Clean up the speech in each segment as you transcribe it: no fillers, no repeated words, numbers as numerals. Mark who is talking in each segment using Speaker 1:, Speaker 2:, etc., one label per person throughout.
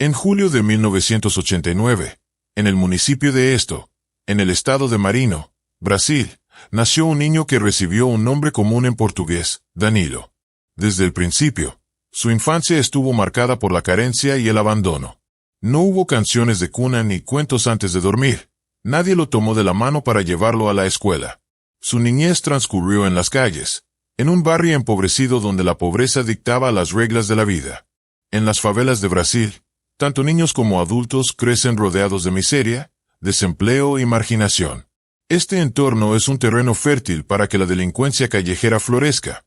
Speaker 1: En julio de 1989, en el municipio de Esto, en el estado de Maranhão, Brasil, nació un niño que recibió un nombre común en portugués, Danilo. Desde el principio, su infancia estuvo marcada por la carencia y el abandono. No hubo canciones de cuna ni cuentos antes de dormir. Nadie lo tomó de la mano para llevarlo a la escuela. Su niñez transcurrió en las calles, en un barrio empobrecido donde la pobreza dictaba las reglas de la vida. En las favelas de Brasil, tanto niños como adultos crecen rodeados de miseria, desempleo y marginación. Este entorno es un terreno fértil para que la delincuencia callejera florezca,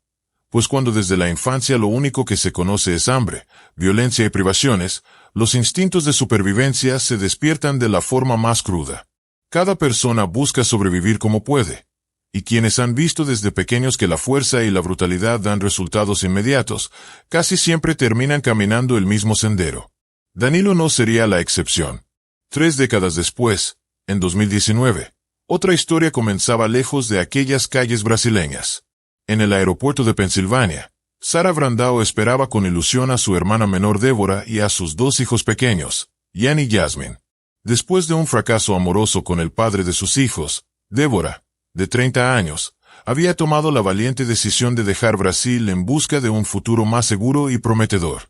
Speaker 1: pues cuando desde la infancia lo único que se conoce es hambre, violencia y privaciones, los instintos de supervivencia se despiertan de la forma más cruda. Cada persona busca sobrevivir como puede, y quienes han visto desde pequeños que la fuerza y la brutalidad dan resultados inmediatos, casi siempre terminan caminando el mismo sendero. Danilo no sería la excepción. 3 décadas después, en 2019, otra historia comenzaba lejos de aquellas calles brasileñas. En el aeropuerto de Pensilvania, Sara Brandão esperaba con ilusión a su hermana menor Débora y a sus 2 hijos pequeños, Ian y Jasmine. Después de un fracaso amoroso con el padre de sus hijos, Débora, de 30 años, había tomado la valiente decisión de dejar Brasil en busca de un futuro más seguro y prometedor.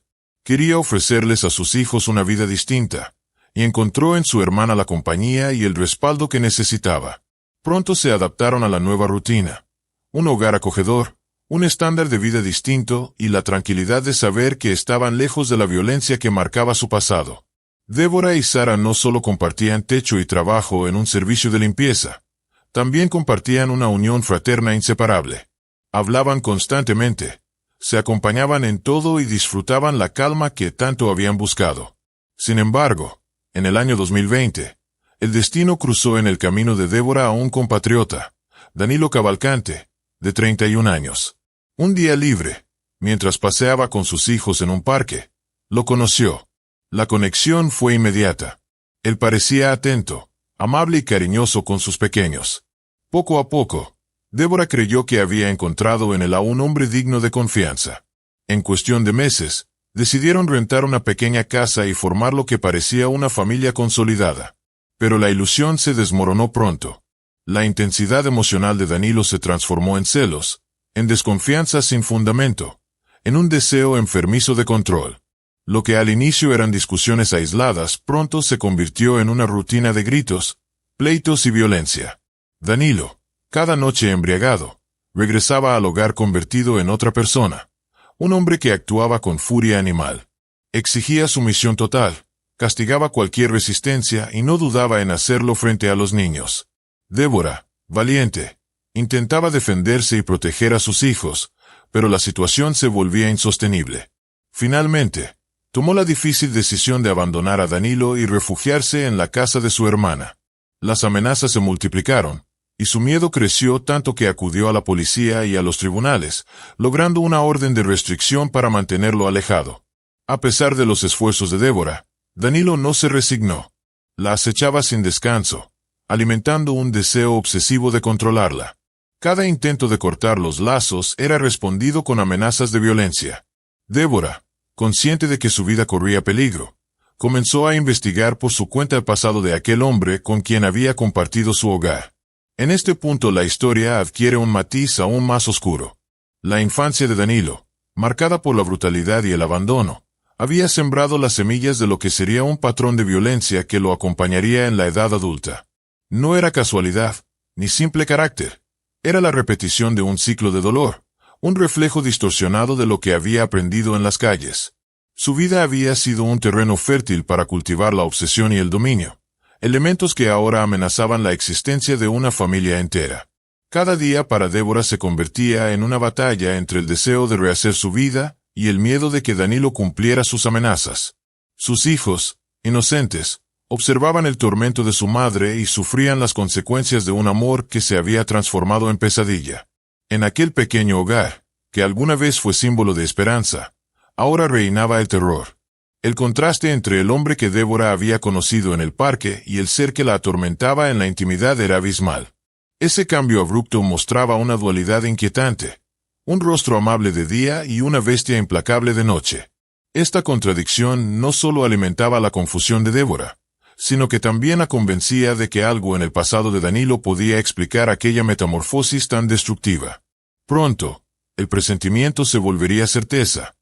Speaker 1: Quería ofrecerles a sus hijos una vida distinta, y encontró en su hermana la compañía y el respaldo que necesitaba. Pronto se adaptaron a la nueva rutina. Un hogar acogedor, un estándar de vida distinto y la tranquilidad de saber que estaban lejos de la violencia que marcaba su pasado. Débora y Sara no solo compartían techo y trabajo en un servicio de limpieza, también compartían una unión fraterna inseparable. Hablaban constantemente, se acompañaban en todo y disfrutaban la calma que tanto habían buscado. Sin embargo, en el año 2020, el destino cruzó en el camino de Débora a un compatriota, Danilo Cavalcante, de 31 años. Un día libre, mientras paseaba con sus hijos en un parque, lo conoció. La conexión fue inmediata. Él parecía atento, amable y cariñoso con sus pequeños. Poco a poco, Débora creyó que había encontrado en él a un hombre digno de confianza. En cuestión de meses, decidieron rentar una pequeña casa y formar lo que parecía una familia consolidada. Pero la ilusión se desmoronó pronto. La intensidad emocional de Danilo se transformó en celos, en desconfianza sin fundamento, en un deseo enfermizo de control. Lo que al inicio eran discusiones aisladas pronto se convirtió en una rutina de gritos, pleitos y violencia. Danilo, cada noche embriagado, regresaba al hogar convertido en otra persona, un hombre que actuaba con furia animal. Exigía sumisión total, castigaba cualquier resistencia y no dudaba en hacerlo frente a los niños. Débora, valiente, intentaba defenderse y proteger a sus hijos, pero la situación se volvía insostenible. Finalmente, tomó la difícil decisión de abandonar a Danilo y refugiarse en la casa de su hermana. Las amenazas se multiplicaron, y su miedo creció tanto que acudió a la policía y a los tribunales, logrando una orden de restricción para mantenerlo alejado. A pesar de los esfuerzos de Débora, Danilo no se resignó. La acechaba sin descanso, alimentando un deseo obsesivo de controlarla. Cada intento de cortar los lazos era respondido con amenazas de violencia. Débora, consciente de que su vida corría peligro, comenzó a investigar por su cuenta el pasado de aquel hombre con quien había compartido su hogar. En este punto la historia adquiere un matiz aún más oscuro. La infancia de Danilo, marcada por la brutalidad y el abandono, había sembrado las semillas de lo que sería un patrón de violencia que lo acompañaría en la edad adulta. No era casualidad, ni simple carácter. Era la repetición de un ciclo de dolor, un reflejo distorsionado de lo que había aprendido en las calles. Su vida había sido un terreno fértil para cultivar la obsesión y el dominio, elementos que ahora amenazaban la existencia de una familia entera. Cada día para Débora se convertía en una batalla entre el deseo de rehacer su vida y el miedo de que Danilo cumpliera sus amenazas. Sus hijos, inocentes, observaban el tormento de su madre y sufrían las consecuencias de un amor que se había transformado en pesadilla. En aquel pequeño hogar, que alguna vez fue símbolo de esperanza, ahora reinaba el terror. El contraste entre el hombre que Débora había conocido en el parque y el ser que la atormentaba en la intimidad era abismal. Ese cambio abrupto mostraba una dualidad inquietante, un rostro amable de día y una bestia implacable de noche. Esta contradicción no solo alimentaba la confusión de Débora, sino que también la convencía de que algo en el pasado de Danilo podía explicar aquella metamorfosis tan destructiva. Pronto, el presentimiento se volvería certeza.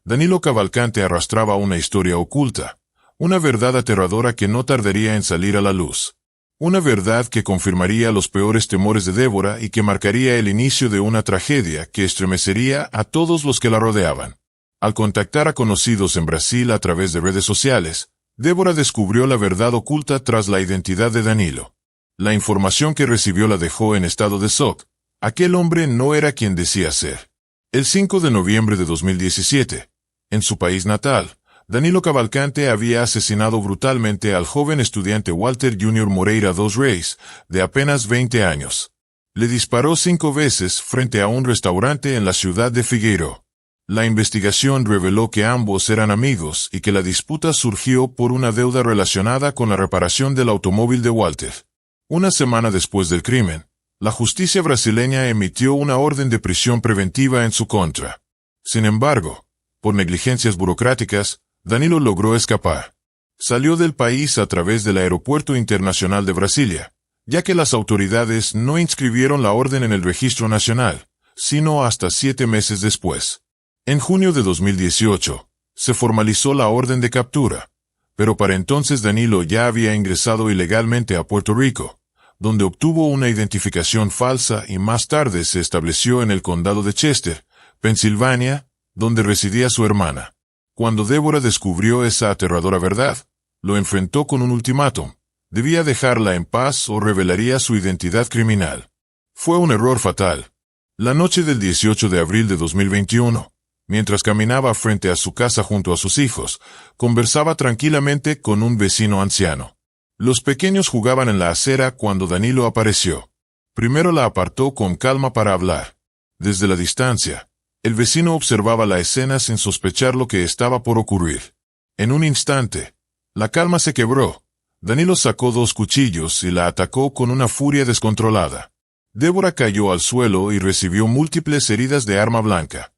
Speaker 1: Danilo Cavalcante arrastraba una historia oculta, una verdad aterradora que no tardaría en salir a la luz. Una verdad que confirmaría los peores temores de Débora y que marcaría el inicio de una tragedia que estremecería a todos los que la rodeaban. Al contactar a conocidos en Brasil a través de redes sociales, Débora descubrió la verdad oculta tras la identidad de Danilo. La información que recibió la dejó en estado de shock. Aquel hombre no era quien decía ser. El 5 de noviembre de 2017, en su país natal, Danilo Cavalcante había asesinado brutalmente al joven estudiante Walter Jr. Moreira dos Reis, de apenas 20 años. Le disparó 5 veces frente a un restaurante en la ciudad de Figueiró. La investigación reveló que ambos eran amigos y que la disputa surgió por una deuda relacionada con la reparación del automóvil de Walter. Una semana después del crimen, la justicia brasileña emitió una orden de prisión preventiva en su contra. Sin embargo, por negligencias burocráticas, Danilo logró escapar. Salió del país a través del Aeropuerto Internacional de Brasilia, ya que las autoridades no inscribieron la orden en el registro nacional, sino hasta 7 meses después. En junio de 2018, se formalizó la orden de captura, pero para entonces Danilo ya había ingresado ilegalmente a Puerto Rico, donde obtuvo una identificación falsa y más tarde se estableció en el condado de Chester, Pensilvania, donde residía su hermana. Cuando Débora descubrió esa aterradora verdad, lo enfrentó con un ultimátum: debía dejarla en paz o revelaría su identidad criminal. Fue un error fatal. La noche del 18 de abril de 2021, mientras caminaba frente a su casa junto a sus hijos, conversaba tranquilamente con un vecino anciano. Los pequeños jugaban en la acera cuando Danilo apareció. Primero la apartó con calma para hablar. Desde la distancia, el vecino observaba la escena sin sospechar lo que estaba por ocurrir. En un instante, la calma se quebró. Danilo sacó 2 cuchillos y la atacó con una furia descontrolada. Débora cayó al suelo y recibió múltiples heridas de arma blanca.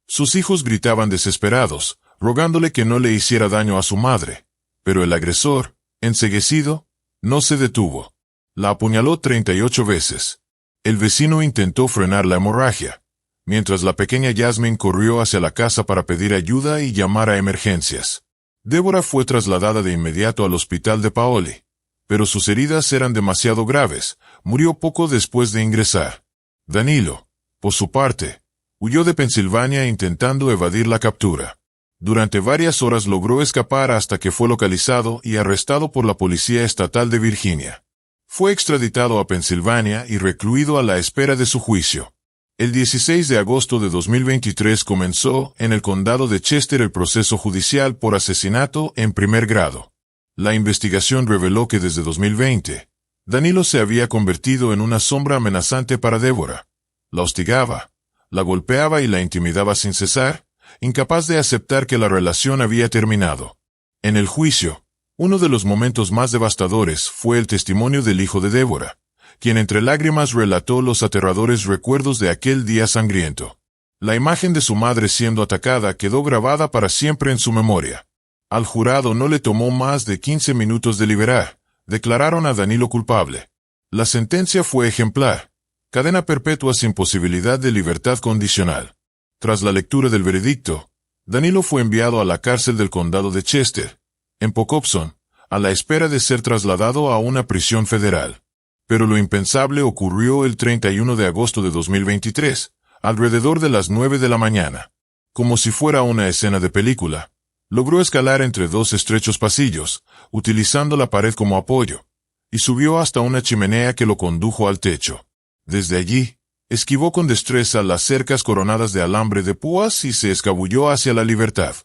Speaker 1: Sus hijos gritaban desesperados, rogándole que no le hiciera daño a su madre, pero el agresor, enceguecido, no se detuvo. La apuñaló 38 veces. El vecino intentó frenar la hemorragia, mientras la pequeña Yasmin corrió hacia la casa para pedir ayuda y llamar a emergencias. Débora fue trasladada de inmediato al hospital de Paoli, pero sus heridas eran demasiado graves. Murió poco después de ingresar. Danilo, por su parte, huyó de Pensilvania intentando evadir la captura. Durante varias horas logró escapar hasta que fue localizado y arrestado por la Policía Estatal de Virginia. Fue extraditado a Pensilvania y recluido a la espera de su juicio. El 16 de agosto de 2023 comenzó en el condado de Chester el proceso judicial por asesinato en primer grado. La investigación reveló que desde 2020, Danilo se había convertido en una sombra amenazante para Débora. La hostigaba, la golpeaba y la intimidaba sin cesar, incapaz de aceptar que la relación había terminado. En el juicio, uno de los momentos más devastadores fue el testimonio del hijo de Débora, quien entre lágrimas relató los aterradores recuerdos de aquel día sangriento. La imagen de su madre siendo atacada quedó grabada para siempre en su memoria. Al jurado no le tomó más de 15 minutos deliberar. Declararon a Danilo culpable. La sentencia fue ejemplar: cadena perpetua sin posibilidad de libertad condicional. Tras la lectura del veredicto, Danilo fue enviado a la cárcel del condado de Chester, en Pocopson, a la espera de ser trasladado a una prisión federal. Pero lo impensable ocurrió el 31 de agosto de 2023, alrededor de las 9 de la mañana. Como si fuera una escena de película, logró escalar entre 2 estrechos pasillos, utilizando la pared como apoyo, y subió hasta una chimenea que lo condujo al techo. Desde allí, esquivó con destreza las cercas coronadas de alambre de púas y se escabulló hacia la libertad.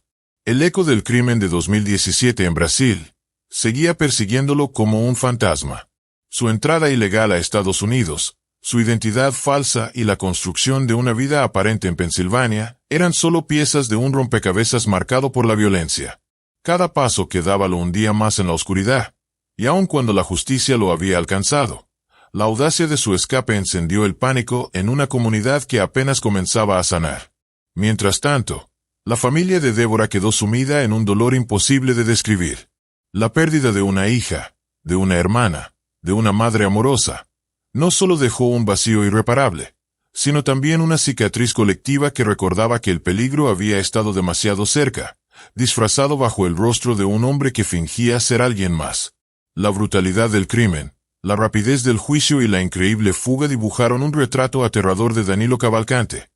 Speaker 1: El eco del crimen de 2017 en Brasil seguía persiguiéndolo como un fantasma. Su entrada ilegal a Estados Unidos, su identidad falsa y la construcción de una vida aparente en Pensilvania eran solo piezas de un rompecabezas marcado por la violencia. Cada paso que daba lo hundía más en la oscuridad, y aun cuando la justicia lo había alcanzado, la audacia de su escape encendió el pánico en una comunidad que apenas comenzaba a sanar. Mientras tanto, La familia de Débora quedó sumida en un dolor imposible de describir. La pérdida de una hija, de una hermana, de una madre amorosa, no solo dejó un vacío irreparable, sino también una cicatriz colectiva que recordaba que el peligro había estado demasiado cerca, disfrazado bajo el rostro de un hombre que fingía ser alguien más. La brutalidad del crimen, la rapidez del juicio y la increíble fuga dibujaron un retrato aterrador de Danilo Cavalcante,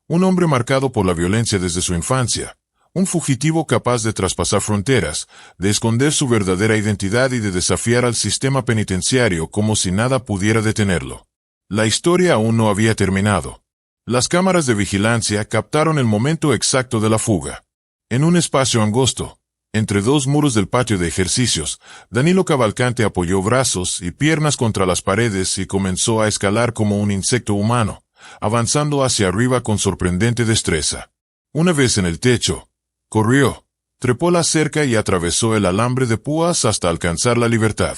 Speaker 1: un hombre marcado por la violencia desde su infancia, un fugitivo capaz de traspasar fronteras, de esconder su verdadera identidad y de desafiar al sistema penitenciario como si nada pudiera detenerlo. La historia aún no había terminado. Las cámaras de vigilancia captaron el momento exacto de la fuga. En un espacio angosto, entre dos muros del patio de ejercicios, Danilo Cavalcante apoyó brazos y piernas contra las paredes y comenzó a escalar como un insecto humano, avanzando hacia arriba con sorprendente destreza. Una vez en el techo, corrió, trepó la cerca y atravesó el alambre de púas hasta alcanzar la libertad.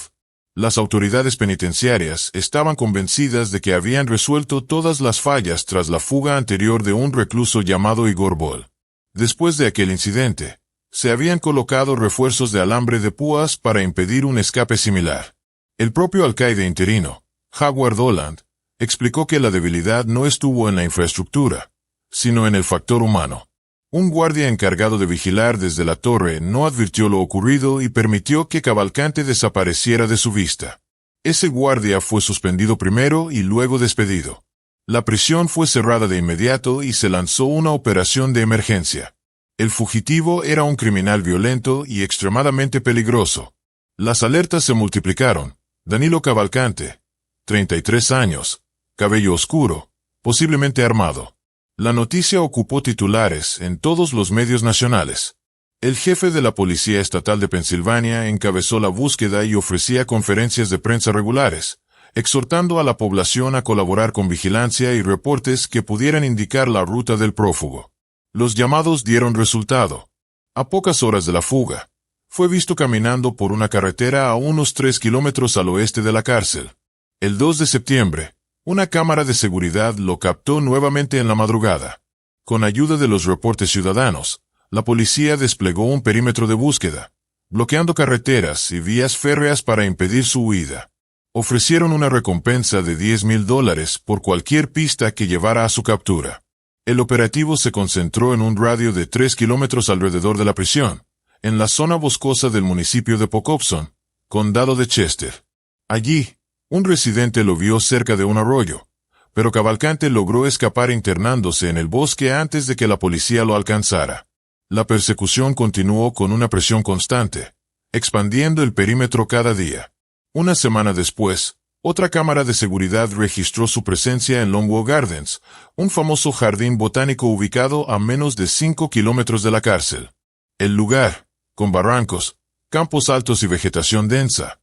Speaker 1: Las autoridades penitenciarias estaban convencidas de que habían resuelto todas las fallas tras la fuga anterior de un recluso llamado Igor Bol. Después de aquel incidente, se habían colocado refuerzos de alambre de púas para impedir un escape similar. El propio alcaide interino, Howard Holland, explicó que la debilidad no estuvo en la infraestructura, sino en el factor humano. Un guardia encargado de vigilar desde la torre no advirtió lo ocurrido y permitió que Cavalcante desapareciera de su vista. Ese guardia fue suspendido primero y luego despedido. La prisión fue cerrada de inmediato y se lanzó una operación de emergencia. El fugitivo era un criminal violento y extremadamente peligroso. Las alertas se multiplicaron. Danilo Cavalcante, 33 años, cabello oscuro, posiblemente armado. La noticia ocupó titulares en todos los medios nacionales. El jefe de la Policía Estatal de Pensilvania encabezó la búsqueda y ofrecía conferencias de prensa regulares, exhortando a la población a colaborar con vigilancia y reportes que pudieran indicar la ruta del prófugo. Los llamados dieron resultado. A pocas horas de la fuga, fue visto caminando por una carretera a unos 3 kilómetros al oeste de la cárcel. El 2 de septiembre, una cámara de seguridad lo captó nuevamente en la madrugada. Con ayuda de los reportes ciudadanos, la policía desplegó un perímetro de búsqueda, bloqueando carreteras y vías férreas para impedir su huida. Ofrecieron una recompensa de $10,000 por cualquier pista que llevara a su captura. El operativo se concentró en un radio de 3 kilómetros alrededor de la prisión, en la zona boscosa del municipio de Pocopson, condado de Chester. Allí, un residente lo vio cerca de un arroyo, pero Cavalcante logró escapar internándose en el bosque antes de que la policía lo alcanzara. La persecución continuó con una presión constante, expandiendo el perímetro cada día. Una semana después, otra cámara de seguridad registró su presencia en Longwood Gardens, un famoso jardín botánico ubicado a menos de 5 kilómetros de la cárcel. El lugar, con barrancos, campos altos y vegetación densa,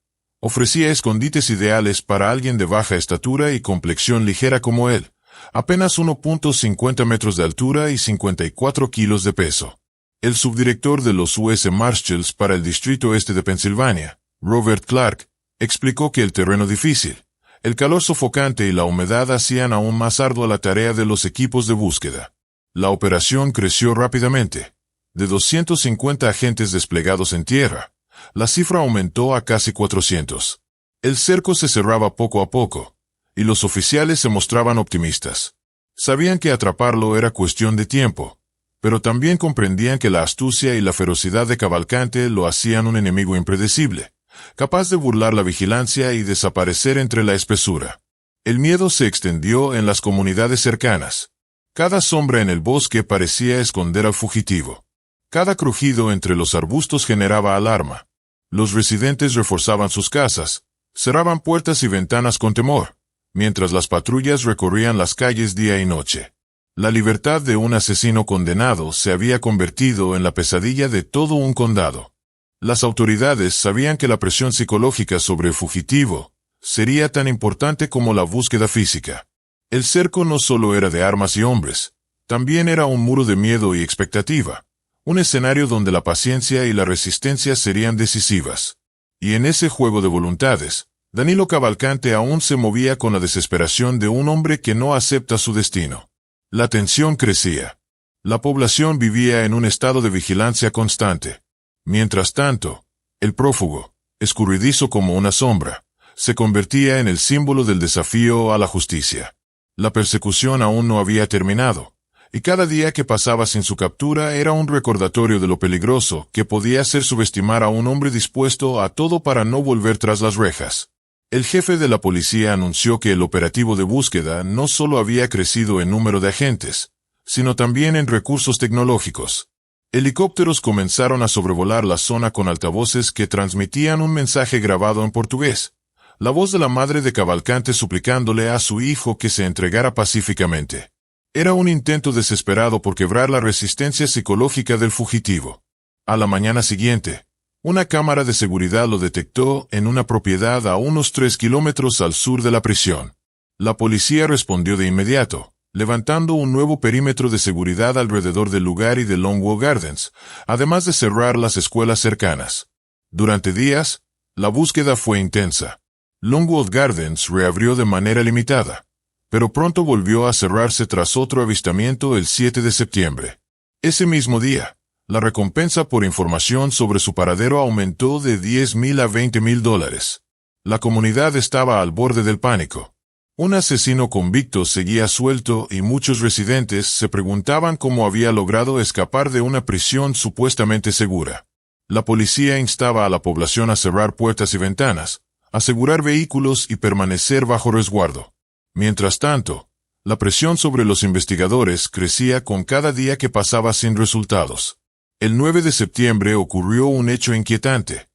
Speaker 1: ofrecía escondites ideales para alguien de baja estatura y complexión ligera como él, apenas 1.50 metros de altura y 54 kilos de peso. El subdirector de los U.S. Marshals para el Distrito Este de Pensilvania, Robert Clark, explicó que el terreno difícil, el calor sofocante y la humedad hacían aún más ardua la tarea de los equipos de búsqueda. La operación creció rápidamente. De 250 agentes desplegados en tierra, la cifra aumentó a casi 400. El cerco se cerraba poco a poco, y los oficiales se mostraban optimistas. Sabían que atraparlo era cuestión de tiempo, pero también comprendían que la astucia y la ferocidad de Cavalcante lo hacían un enemigo impredecible, capaz de burlar la vigilancia y desaparecer entre la espesura. El miedo se extendió en las comunidades cercanas. Cada sombra en el bosque parecía esconder al fugitivo. Cada crujido entre los arbustos generaba alarma. Los residentes reforzaban sus casas, cerraban puertas y ventanas con temor, mientras las patrullas recorrían las calles día y noche. La libertad de un asesino condenado se había convertido en la pesadilla de todo un condado. Las autoridades sabían que la presión psicológica sobre el fugitivo sería tan importante como la búsqueda física. El cerco no solo era de armas y hombres, también era un muro de miedo y expectativa. Un escenario donde la paciencia y la resistencia serían decisivas. Y en ese juego de voluntades, Danilo Cavalcante aún se movía con la desesperación de un hombre que no acepta su destino. La tensión crecía. La población vivía en un estado de vigilancia constante. Mientras tanto, el prófugo, escurridizo como una sombra, se convertía en el símbolo del desafío a la justicia. La persecución aún no había terminado, y cada día que pasaba sin su captura era un recordatorio de lo peligroso que podía hacer subestimar a un hombre dispuesto a todo para no volver tras las rejas. El jefe de la policía anunció que el operativo de búsqueda no solo había crecido en número de agentes, sino también en recursos tecnológicos. Helicópteros comenzaron a sobrevolar la zona con altavoces que transmitían un mensaje grabado en portugués. La voz de la madre de Cavalcante suplicándole a su hijo que se entregara pacíficamente. Era un intento desesperado por quebrar la resistencia psicológica del fugitivo. A la mañana siguiente, una cámara de seguridad lo detectó en una propiedad a unos 3 kilómetros al sur de la prisión. La policía respondió de inmediato, levantando un nuevo perímetro de seguridad alrededor del lugar y de Longwood Gardens, además de cerrar las escuelas cercanas. Durante días, la búsqueda fue intensa. Longwood Gardens reabrió de manera limitada, pero pronto volvió a cerrarse tras otro avistamiento el 7 de septiembre. Ese mismo día, la recompensa por información sobre su paradero aumentó de $10,000 a $20,000. La comunidad estaba al borde del pánico. Un asesino convicto seguía suelto y muchos residentes se preguntaban cómo había logrado escapar de una prisión supuestamente segura. La policía instaba a la población a cerrar puertas y ventanas, asegurar vehículos y permanecer bajo resguardo. Mientras tanto, la presión sobre los investigadores crecía con cada día que pasaba sin resultados. El 9 de septiembre ocurrió un hecho inquietante.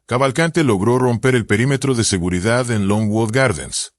Speaker 1: Cavalcante logró romper el perímetro de seguridad en Longwood Gardens.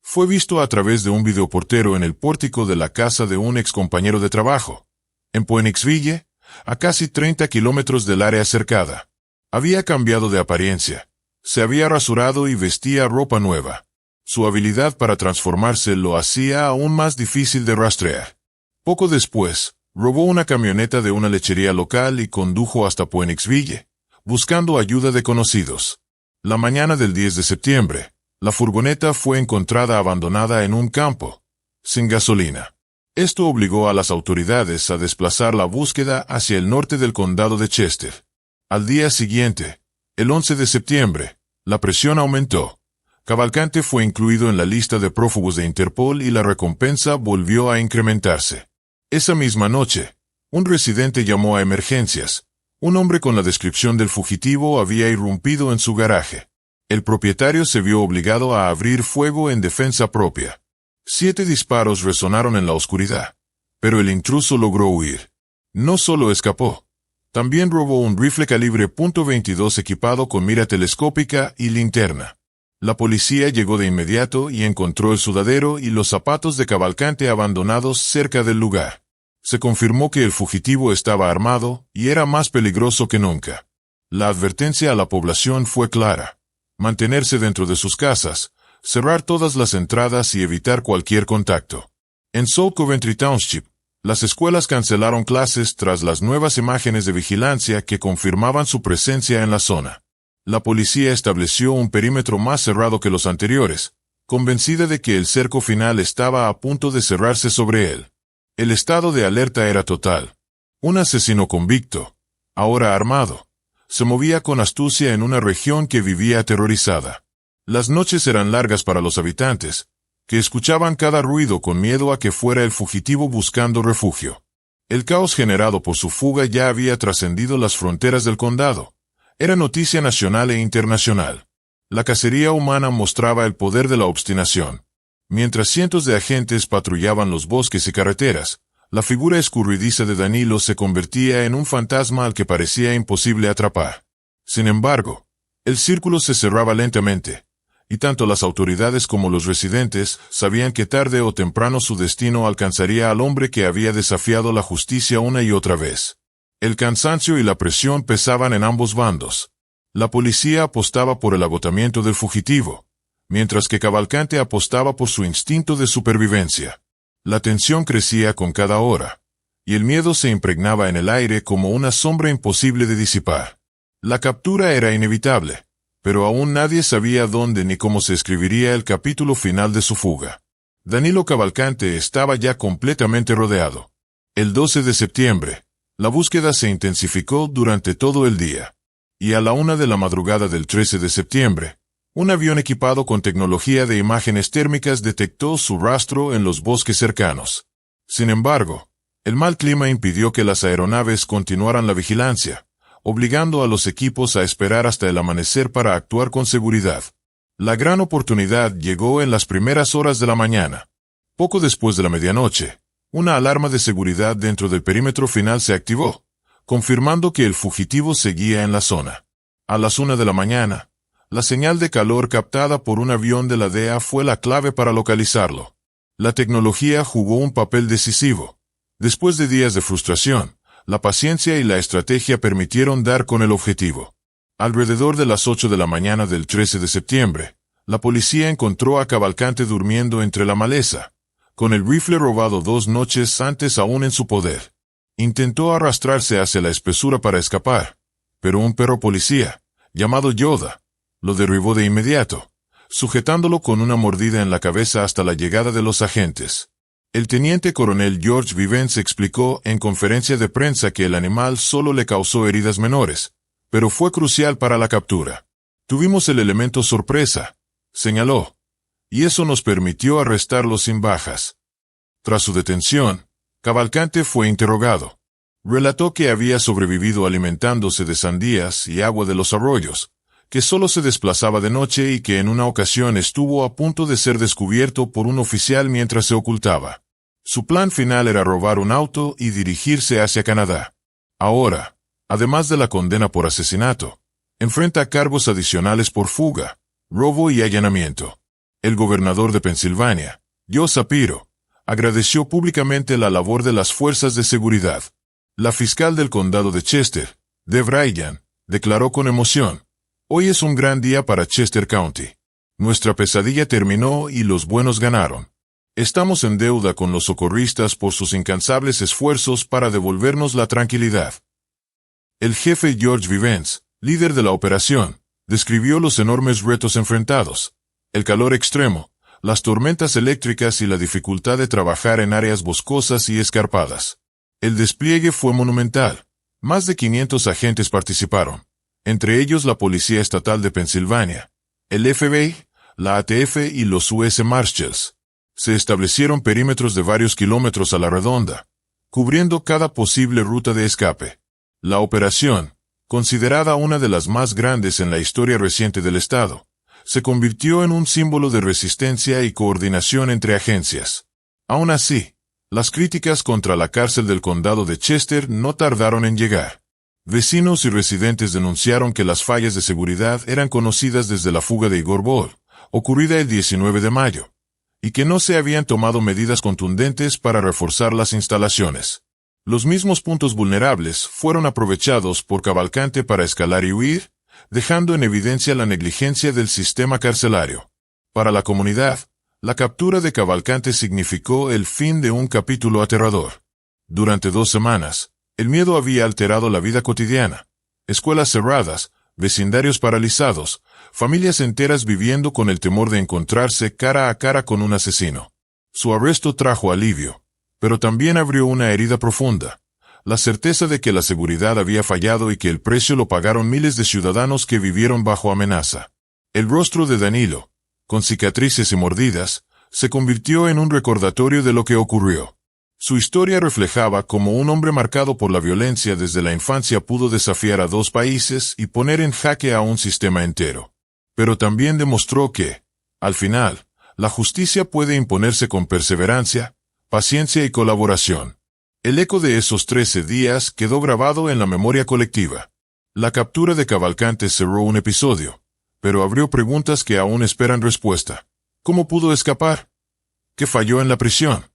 Speaker 1: Fue visto a través de un videoportero en el pórtico de la casa de un excompañero de trabajo, en Phoenixville, a casi 30 kilómetros del área cercada. Había cambiado de apariencia. Se había rasurado y vestía ropa nueva. Su habilidad para transformarse lo hacía aún más difícil de rastrear. Poco después, robó una camioneta de una lechería local y condujo hasta Phoenixville, buscando ayuda de conocidos. La mañana del 10 de septiembre, la furgoneta fue encontrada abandonada en un campo, sin gasolina. Esto obligó a las autoridades a desplazar la búsqueda hacia el norte del condado de Chester. Al día siguiente, el 11 de septiembre, la presión aumentó. Cavalcante fue incluido en la lista de prófugos de Interpol y la recompensa volvió a incrementarse. Esa misma noche, un residente llamó a emergencias. Un hombre con la descripción del fugitivo había irrumpido en su garaje. El propietario se vio obligado a abrir fuego en defensa propia. 7 disparos resonaron en la oscuridad, pero el intruso logró huir. No solo escapó, también robó un rifle calibre .22 equipado con mira telescópica y linterna. La policía llegó de inmediato y encontró el sudadero y los zapatos de Cavalcante abandonados cerca del lugar. Se confirmó que el fugitivo estaba armado y era más peligroso que nunca. La advertencia a la población fue clara: mantenerse dentro de sus casas, cerrar todas las entradas y evitar cualquier contacto. En South Coventry Township, las escuelas cancelaron clases tras las nuevas imágenes de vigilancia que confirmaban su presencia en la zona. La policía estableció un perímetro más cerrado que los anteriores, convencida de que el cerco final estaba a punto de cerrarse sobre él. El estado de alerta era total. Un asesino convicto, ahora armado, se movía con astucia en una región que vivía aterrorizada. Las noches eran largas para los habitantes, que escuchaban cada ruido con miedo a que fuera el fugitivo buscando refugio. El caos generado por su fuga ya había trascendido las fronteras del condado. Era noticia nacional e internacional. La cacería humana mostraba el poder de la obstinación. Mientras cientos de agentes patrullaban los bosques y carreteras, la figura escurridiza de Danilo se convertía en un fantasma al que parecía imposible atrapar. Sin embargo, el círculo se cerraba lentamente, y tanto las autoridades como los residentes sabían que tarde o temprano su destino alcanzaría al hombre que había desafiado la justicia una y otra vez. El cansancio y la presión pesaban en ambos bandos. La policía apostaba por el agotamiento del fugitivo, mientras que Cavalcante apostaba por su instinto de supervivencia. La tensión crecía con cada hora, y el miedo se impregnaba en el aire como una sombra imposible de disipar. La captura era inevitable, pero aún nadie sabía dónde ni cómo se escribiría el capítulo final de su fuga. Danilo Cavalcante estaba ya completamente rodeado. El 12 de septiembre, la búsqueda se intensificó durante todo el día. Y a la 1 de la madrugada del 13 de septiembre, un avión equipado con tecnología de imágenes térmicas detectó su rastro en los bosques cercanos. Sin embargo, el mal clima impidió que las aeronaves continuaran la vigilancia, obligando a los equipos a esperar hasta el amanecer para actuar con seguridad. La gran oportunidad llegó en las primeras horas de la mañana. Poco después de la medianoche, una alarma de seguridad dentro del perímetro final se activó, confirmando que el fugitivo seguía en la zona. A las 1 de la mañana, la señal de calor captada por un avión de la DEA fue la clave para localizarlo. La tecnología jugó un papel decisivo. Después de días de frustración, la paciencia y la estrategia permitieron dar con el objetivo. Alrededor de las 8 de la mañana del 13 de septiembre, la policía encontró a Cavalcante durmiendo entre la maleza, con el rifle robado 2 noches antes aún en su poder. Intentó arrastrarse hacia la espesura para escapar, pero un perro policía, llamado Yoda, lo derribó de inmediato, sujetándolo con una mordida en la cabeza hasta la llegada de los agentes. El teniente coronel George Vivens explicó en conferencia de prensa que el animal solo le causó heridas menores, pero fue crucial para la captura. Tuvimos el elemento sorpresa, señaló, y eso nos permitió arrestarlo sin bajas. Tras su detención, Cavalcante fue interrogado. Relató que había sobrevivido alimentándose de sandías y agua de los arroyos, que solo se desplazaba de noche y que en una ocasión estuvo a punto de ser descubierto por un oficial mientras se ocultaba. Su plan final era robar un auto y dirigirse hacia Canadá. Ahora, además de la condena por asesinato, enfrenta cargos adicionales por fuga, robo y allanamiento. El gobernador de Pensilvania, Joe Shapiro, agradeció públicamente la labor de las fuerzas de seguridad. La fiscal del condado de Chester, Deb Ryan, declaró con emoción: «Hoy es un gran día para Chester County. Nuestra pesadilla terminó y los buenos ganaron. Estamos en deuda con los socorristas por sus incansables esfuerzos para devolvernos la tranquilidad». El jefe George Vivens, líder de la operación, describió los enormes retos enfrentados: el calor extremo, las tormentas eléctricas y la dificultad de trabajar en áreas boscosas y escarpadas. El despliegue fue monumental. Más de 500 agentes participaron, entre ellos la Policía Estatal de Pensilvania, el FBI, la ATF y los US Marshals. Se establecieron perímetros de varios kilómetros a la redonda, cubriendo cada posible ruta de escape. La operación, considerada una de las más grandes en la historia reciente del estado, se convirtió en un símbolo de resistencia y coordinación entre agencias. Aún así, las críticas contra la cárcel del condado de Chester no tardaron en llegar. Vecinos y residentes denunciaron que las fallas de seguridad eran conocidas desde la fuga de Igor Ball, ocurrida el 19 de mayo, y que no se habían tomado medidas contundentes para reforzar las instalaciones. Los mismos puntos vulnerables fueron aprovechados por Cavalcante para escalar y huir, dejando en evidencia la negligencia del sistema carcelario. Para la comunidad, la captura de Cavalcante significó el fin de un capítulo aterrador. Durante 2 semanas, el miedo había alterado la vida cotidiana. Escuelas cerradas, vecindarios paralizados, familias enteras viviendo con el temor de encontrarse cara a cara con un asesino. Su arresto trajo alivio, pero también abrió una herida profunda: la certeza de que la seguridad había fallado y que el precio lo pagaron miles de ciudadanos que vivieron bajo amenaza. El rostro de Danilo, con cicatrices y mordidas, se convirtió en un recordatorio de lo que ocurrió. Su historia reflejaba cómo un hombre marcado por la violencia desde la infancia pudo desafiar a 2 países y poner en jaque a un sistema entero. Pero también demostró que, al final, la justicia puede imponerse con perseverancia, paciencia y colaboración. El eco de esos 13 días quedó grabado en la memoria colectiva. La captura de Cavalcante cerró un episodio, pero abrió preguntas que aún esperan respuesta. ¿Cómo pudo escapar? ¿Qué falló en la prisión?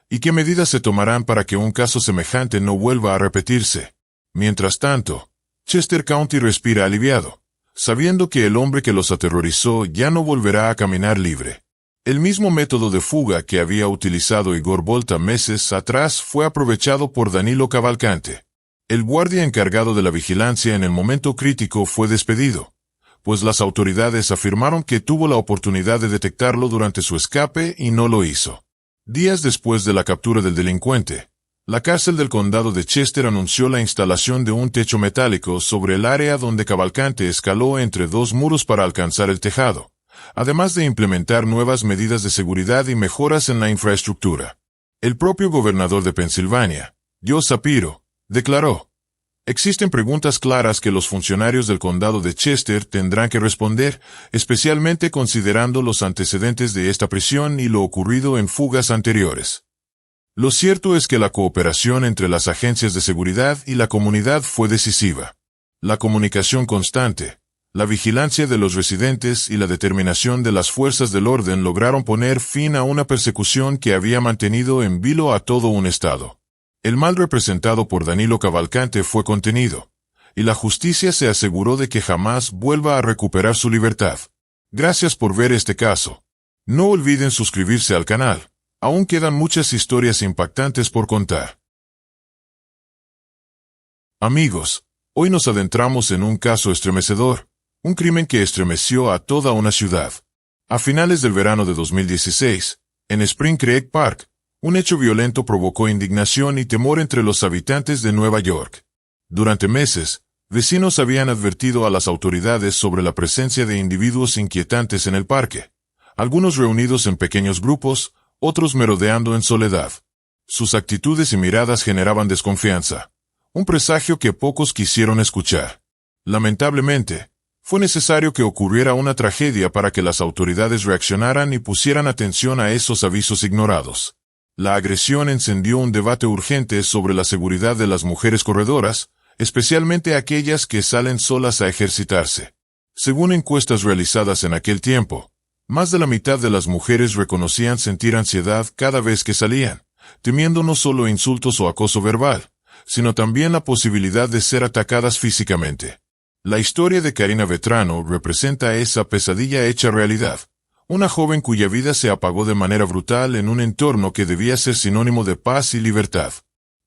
Speaker 1: ¿Y qué medidas se tomarán para que un caso semejante no vuelva a repetirse? Mientras tanto, Chester County respira aliviado, sabiendo que el hombre que los aterrorizó ya no volverá a caminar libre. El mismo método de fuga que había utilizado Igor Volta meses atrás fue aprovechado por Danilo Cavalcante. El guardia encargado de la vigilancia en el momento crítico fue despedido, pues las autoridades afirmaron que tuvo la oportunidad de detectarlo durante su escape y no lo hizo. Días después de la captura del delincuente, La cárcel del condado de Chester anunció la instalación de un techo metálico sobre el área donde Cavalcante escaló entre dos muros para alcanzar el tejado, además de implementar nuevas medidas de seguridad y mejoras en la infraestructura. El propio gobernador de Pensilvania, Joe Shapiro, declaró: "Existen preguntas claras que los funcionarios del condado de Chester tendrán que responder, especialmente considerando los antecedentes de esta prisión y lo ocurrido en fugas anteriores". Lo cierto es que la cooperación entre las agencias de seguridad y la comunidad fue decisiva. La comunicación constante, la vigilancia de los residentes y la determinación de las fuerzas del orden lograron poner fin a una persecución que había mantenido en vilo a todo un estado. El mal representado por Danilo Cavalcante fue contenido, y la justicia se aseguró de que jamás vuelva a recuperar su libertad. Gracias por ver este caso. No olviden suscribirse al canal. Aún quedan muchas historias impactantes por contar. Amigos, hoy nos adentramos en un caso estremecedor, un crimen que estremeció a toda una ciudad. A finales del verano de 2016, en Spring Creek Park, un hecho violento provocó indignación y temor entre los habitantes de Nueva York. Durante meses, vecinos habían advertido a las autoridades sobre la presencia de individuos inquietantes en el parque, algunos reunidos en pequeños grupos, otros merodeando en soledad. Sus actitudes y miradas generaban desconfianza, un presagio que pocos quisieron escuchar. Lamentablemente, fue necesario que ocurriera una tragedia para que las autoridades reaccionaran y pusieran atención a esos avisos ignorados. La agresión encendió un debate urgente sobre la seguridad de las mujeres corredoras, especialmente aquellas que salen solas a ejercitarse. Según encuestas realizadas en aquel tiempo, más de la mitad de las mujeres reconocían sentir ansiedad cada vez que salían, temiendo no solo insultos o acoso verbal, sino también la posibilidad de ser atacadas físicamente. La historia de Karina Vetrano representa esa pesadilla hecha realidad, una joven cuya vida se apagó de manera brutal en un entorno que debía ser sinónimo de paz y libertad.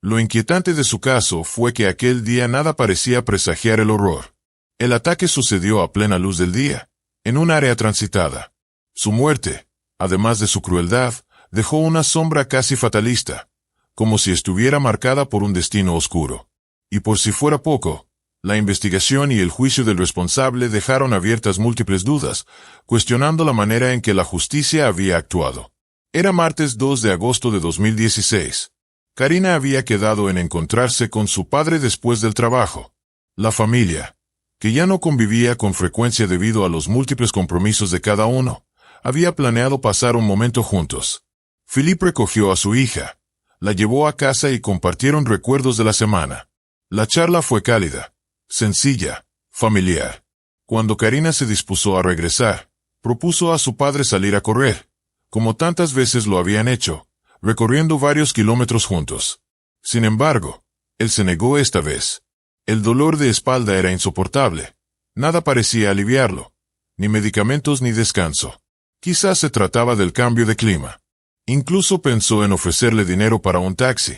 Speaker 1: Lo inquietante de su caso fue que aquel día nada parecía presagiar el horror. El ataque sucedió a plena luz del día, en un área transitada. Su muerte, además de su crueldad, dejó una sombra casi fatalista, como si estuviera marcada por un destino oscuro. Y por si fuera poco, la investigación y el juicio del responsable dejaron abiertas múltiples dudas, cuestionando la manera en que la justicia había actuado. Era martes 2 de agosto de 2016. Karina había quedado en encontrarse con su padre después del trabajo. La familia, que ya no convivía con frecuencia debido a los múltiples compromisos de cada uno, había planeado pasar un momento juntos. Philip recogió a su hija, la llevó a casa y compartieron recuerdos de la semana. La charla fue cálida, sencilla, familiar. Cuando Karina se dispuso a regresar, propuso a su padre salir a correr, como tantas veces lo habían hecho, recorriendo varios kilómetros juntos. Sin embargo, él se negó esta vez. El dolor de espalda era insoportable. Nada parecía aliviarlo, ni medicamentos ni descanso. Quizás se trataba del cambio de clima. Incluso pensó en ofrecerle dinero para un taxi,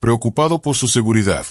Speaker 1: preocupado por su seguridad.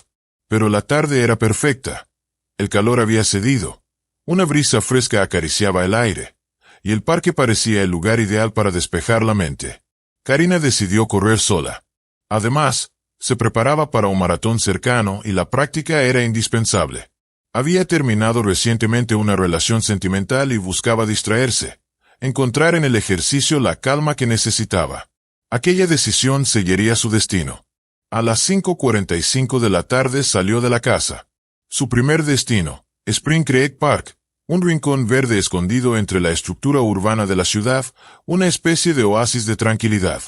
Speaker 1: Pero la tarde era perfecta. El calor había cedido. Una brisa fresca acariciaba el aire, y el parque parecía el lugar ideal para despejar la mente. Karina decidió correr sola. Además, se preparaba para un maratón cercano y la práctica era indispensable. Había terminado recientemente una relación sentimental y buscaba distraerse, encontrar en el ejercicio la calma que necesitaba. Aquella decisión sellaría su destino. A las 5:45 de la tarde salió de la casa. Su primer destino, Spring Creek Park, un rincón verde escondido entre la estructura urbana de la ciudad, una especie de oasis de tranquilidad.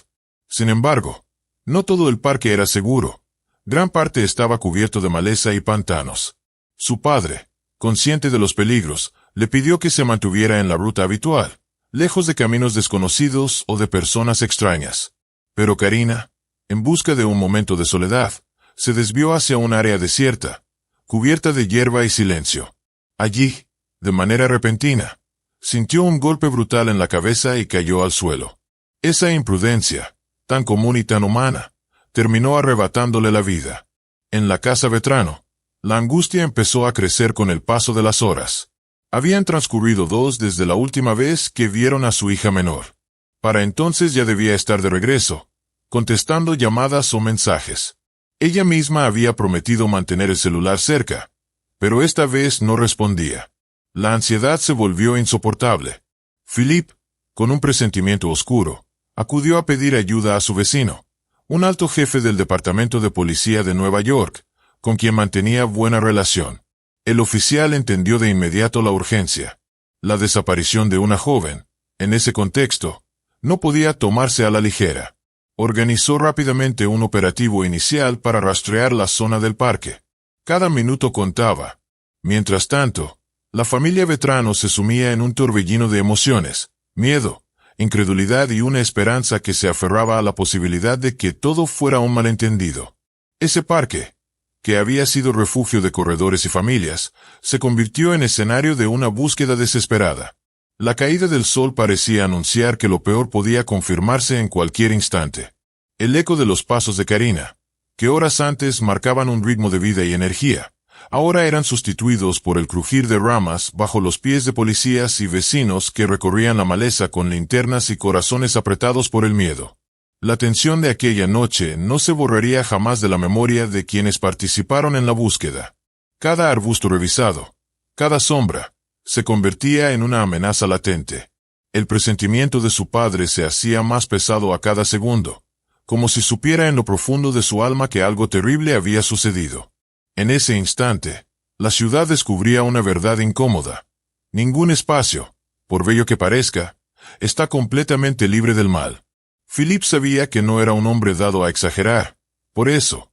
Speaker 1: Sin embargo, no todo el parque era seguro. Gran parte estaba cubierto de maleza y pantanos. Su padre, consciente de los peligros, le pidió que se mantuviera en la ruta habitual, lejos de caminos desconocidos o de personas extrañas. Pero Karina, en busca de un momento de soledad, se desvió hacia un área desierta, cubierta de hierba y silencio. Allí, de manera repentina, sintió un golpe brutal en la cabeza y cayó al suelo. Esa imprudencia, tan común y tan humana, terminó arrebatándole la vida. En la casa Vetrano, la angustia empezó a crecer con el paso de las horas. Habían transcurrido 2 desde la última vez que vieron a su hija menor. Para entonces ya debía estar de regreso, contestando llamadas o mensajes. Ella misma había prometido mantener el celular cerca, pero esta vez no respondía. La ansiedad se volvió insoportable. Philippe, con un presentimiento oscuro, acudió a pedir ayuda a su vecino, un alto jefe del Departamento de Policía de Nueva York, con quien mantenía buena relación. El oficial entendió de inmediato la urgencia. La desaparición de una joven, en ese contexto, no podía tomarse a la ligera. Organizó rápidamente un operativo inicial para rastrear la zona del parque. Cada minuto contaba. Mientras tanto, la familia Vetrano se sumía en un torbellino de emociones, miedo, incredulidad y una esperanza que se aferraba a la posibilidad de que todo fuera un malentendido. Ese parque, que había sido refugio de corredores y familias, se convirtió en escenario de una búsqueda desesperada. La caída del sol parecía anunciar que lo peor podía confirmarse en cualquier instante. El eco de los pasos de Karina, que horas antes marcaban un ritmo de vida y energía, ahora eran sustituidos por el crujir de ramas bajo los pies de policías y vecinos que recorrían la maleza con linternas y corazones apretados por el miedo. La tensión de aquella noche no se borraría jamás de la memoria de quienes participaron en la búsqueda. Cada arbusto revisado, cada sombra, se convertía en una amenaza latente. El presentimiento de su padre se hacía más pesado a cada segundo, como si supiera en lo profundo de su alma que algo terrible había sucedido. En ese instante, la ciudad descubría una verdad incómoda. Ningún espacio, por bello que parezca, está completamente libre del mal. Philippe sabía que no era un hombre dado a exagerar. Por eso,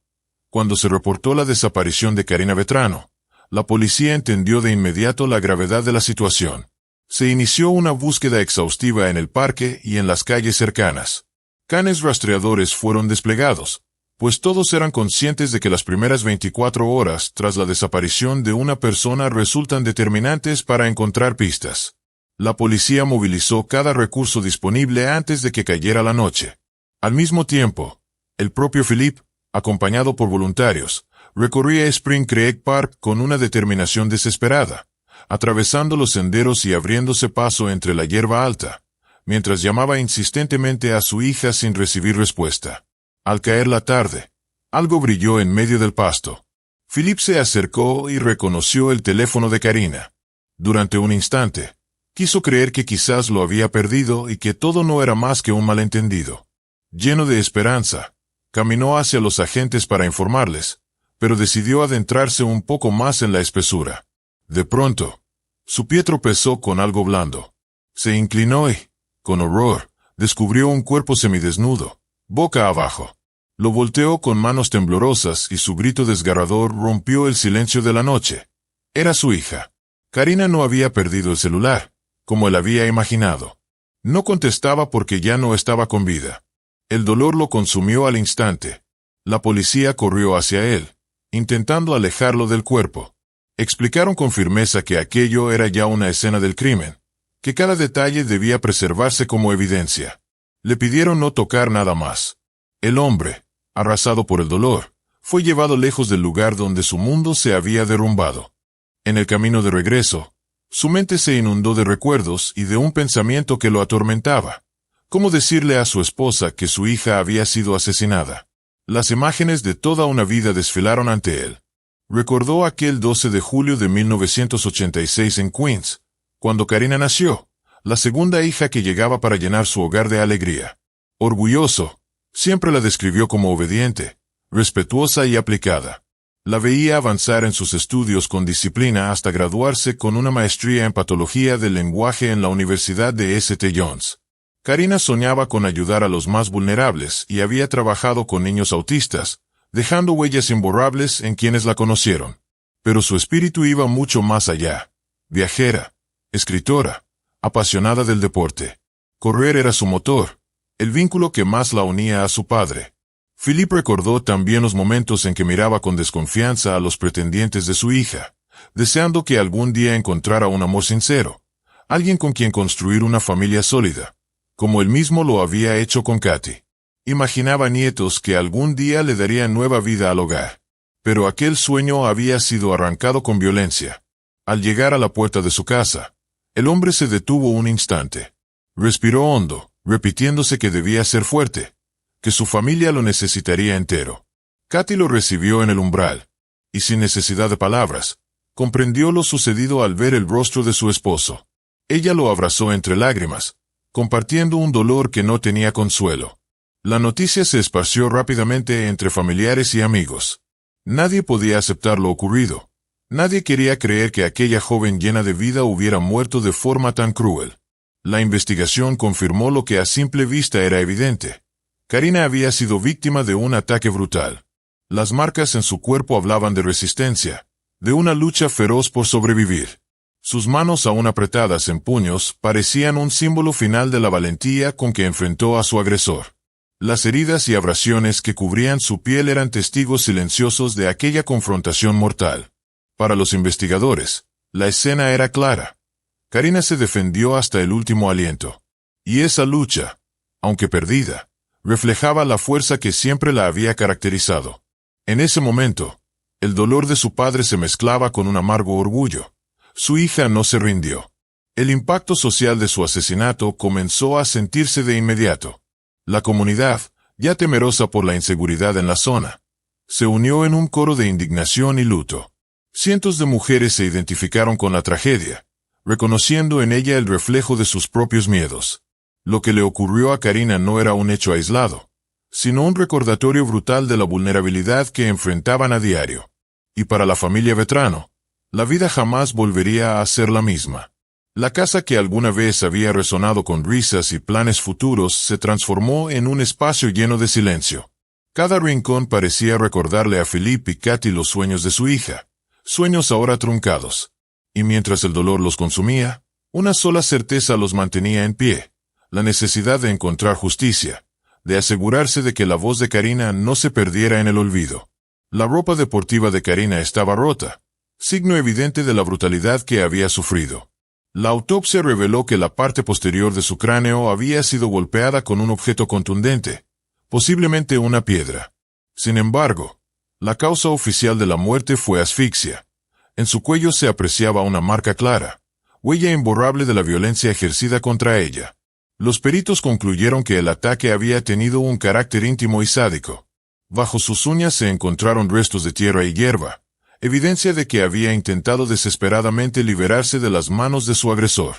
Speaker 1: cuando se reportó la desaparición de Karina Vetrano, la policía entendió de inmediato la gravedad de la situación. Se inició una búsqueda exhaustiva en el parque y en las calles cercanas. Canes rastreadores fueron desplegados, pues todos eran conscientes de que las primeras 24 horas tras la desaparición de una persona resultan determinantes para encontrar pistas. La policía movilizó cada recurso disponible antes de que cayera la noche. Al mismo tiempo, el propio Philippe, acompañado por voluntarios, recorría Spring Creek Park con una determinación desesperada, atravesando los senderos y abriéndose paso entre la hierba alta, mientras llamaba insistentemente a su hija sin recibir respuesta. Al caer la tarde, algo brilló en medio del pasto. Philippe se acercó y reconoció el teléfono de Karina. Durante un instante, quiso creer que quizás lo había perdido y que todo no era más que un malentendido. Lleno de esperanza, caminó hacia los agentes para informarles, pero decidió adentrarse un poco más en la espesura. De pronto, su pie tropezó con algo blando. Se inclinó y, con horror, descubrió un cuerpo semidesnudo, boca abajo. Lo volteó con manos temblorosas y su grito desgarrador rompió el silencio de la noche. Era su hija. Karina no había perdido el celular, como él había imaginado. No contestaba porque ya no estaba con vida. El dolor lo consumió al instante. La policía corrió hacia él, intentando alejarlo del cuerpo. Explicaron con firmeza que aquello era ya una escena del crimen, que cada detalle debía preservarse como evidencia. Le pidieron no tocar nada más. El hombre, arrasado por el dolor, fue llevado lejos del lugar donde su mundo se había derrumbado. En el camino de regreso, su mente se inundó de recuerdos y de un pensamiento que lo atormentaba. ¿Cómo decirle a su esposa que su hija había sido asesinada? Las imágenes de toda una vida desfilaron ante él. Recordó aquel 12 de julio de 1986 en Queens, cuando Karina nació, la segunda hija que llegaba para llenar su hogar de alegría. Orgulloso, siempre la describió como obediente, respetuosa y aplicada. La veía avanzar en sus estudios con disciplina hasta graduarse con una maestría en patología del lenguaje en la Universidad de St. John's. Karina soñaba con ayudar a los más vulnerables y había trabajado con niños autistas, dejando huellas imborrables en quienes la conocieron. Pero su espíritu iba mucho más allá. Viajera, escritora, apasionada del deporte. Correr era su motor, el vínculo que más la unía a su padre. Philippe recordó también los momentos en que miraba con desconfianza a los pretendientes de su hija, deseando que algún día encontrara un amor sincero, alguien con quien construir una familia sólida, como él mismo lo había hecho con Katy. Imaginaba nietos que algún día le darían nueva vida al hogar. Pero aquel sueño había sido arrancado con violencia. Al llegar a la puerta de su casa, el hombre se detuvo un instante. Respiró hondo, repitiéndose que debía ser fuerte, que su familia lo necesitaría entero. Katy lo recibió en el umbral, y sin necesidad de palabras, comprendió lo sucedido al ver el rostro de su esposo. Ella lo abrazó entre lágrimas, compartiendo un dolor que no tenía consuelo. La noticia se esparció rápidamente entre familiares y amigos. Nadie podía aceptar lo ocurrido. Nadie quería creer que aquella joven llena de vida hubiera muerto de forma tan cruel. La investigación confirmó lo que a simple vista era evidente. Karina había sido víctima de un ataque brutal. Las marcas en su cuerpo hablaban de resistencia, de una lucha feroz por sobrevivir. Sus manos aún apretadas en puños parecían un símbolo final de la valentía con que enfrentó a su agresor. Las heridas y abrasiones que cubrían su piel eran testigos silenciosos de aquella confrontación mortal. Para los investigadores, la escena era clara. Karina se defendió hasta el último aliento. Y esa lucha, aunque perdida, reflejaba la fuerza que siempre la había caracterizado. En ese momento, el dolor de su padre se mezclaba con un amargo orgullo. Su hija no se rindió. El impacto social de su asesinato comenzó a sentirse de inmediato. La comunidad, ya temerosa por la inseguridad en la zona, se unió en un coro de indignación y luto. Cientos de mujeres se identificaron con la tragedia, reconociendo en ella el reflejo de sus propios miedos. Lo que le ocurrió a Karina no era un hecho aislado, sino un recordatorio brutal de la vulnerabilidad que enfrentaban a diario. Y para la familia Vetrano, la vida jamás volvería a ser la misma. La casa que alguna vez había resonado con risas y planes futuros se transformó en un espacio lleno de silencio. Cada rincón parecía recordarle a Philippe y Katy los sueños de su hija, sueños ahora truncados. Y mientras el dolor los consumía, una sola certeza los mantenía en pie: la necesidad de encontrar justicia, de asegurarse de que la voz de Karina no se perdiera en el olvido. La ropa deportiva de Karina estaba rota, signo evidente de la brutalidad que había sufrido. La autopsia reveló que la parte posterior de su cráneo había sido golpeada con un objeto contundente, posiblemente una piedra. Sin embargo, la causa oficial de la muerte fue asfixia. En su cuello se apreciaba una marca clara, huella imborrable de la violencia ejercida contra ella. Los peritos concluyeron que el ataque había tenido un carácter íntimo y sádico. Bajo sus uñas se encontraron restos de tierra y hierba, evidencia de que había intentado desesperadamente liberarse de las manos de su agresor.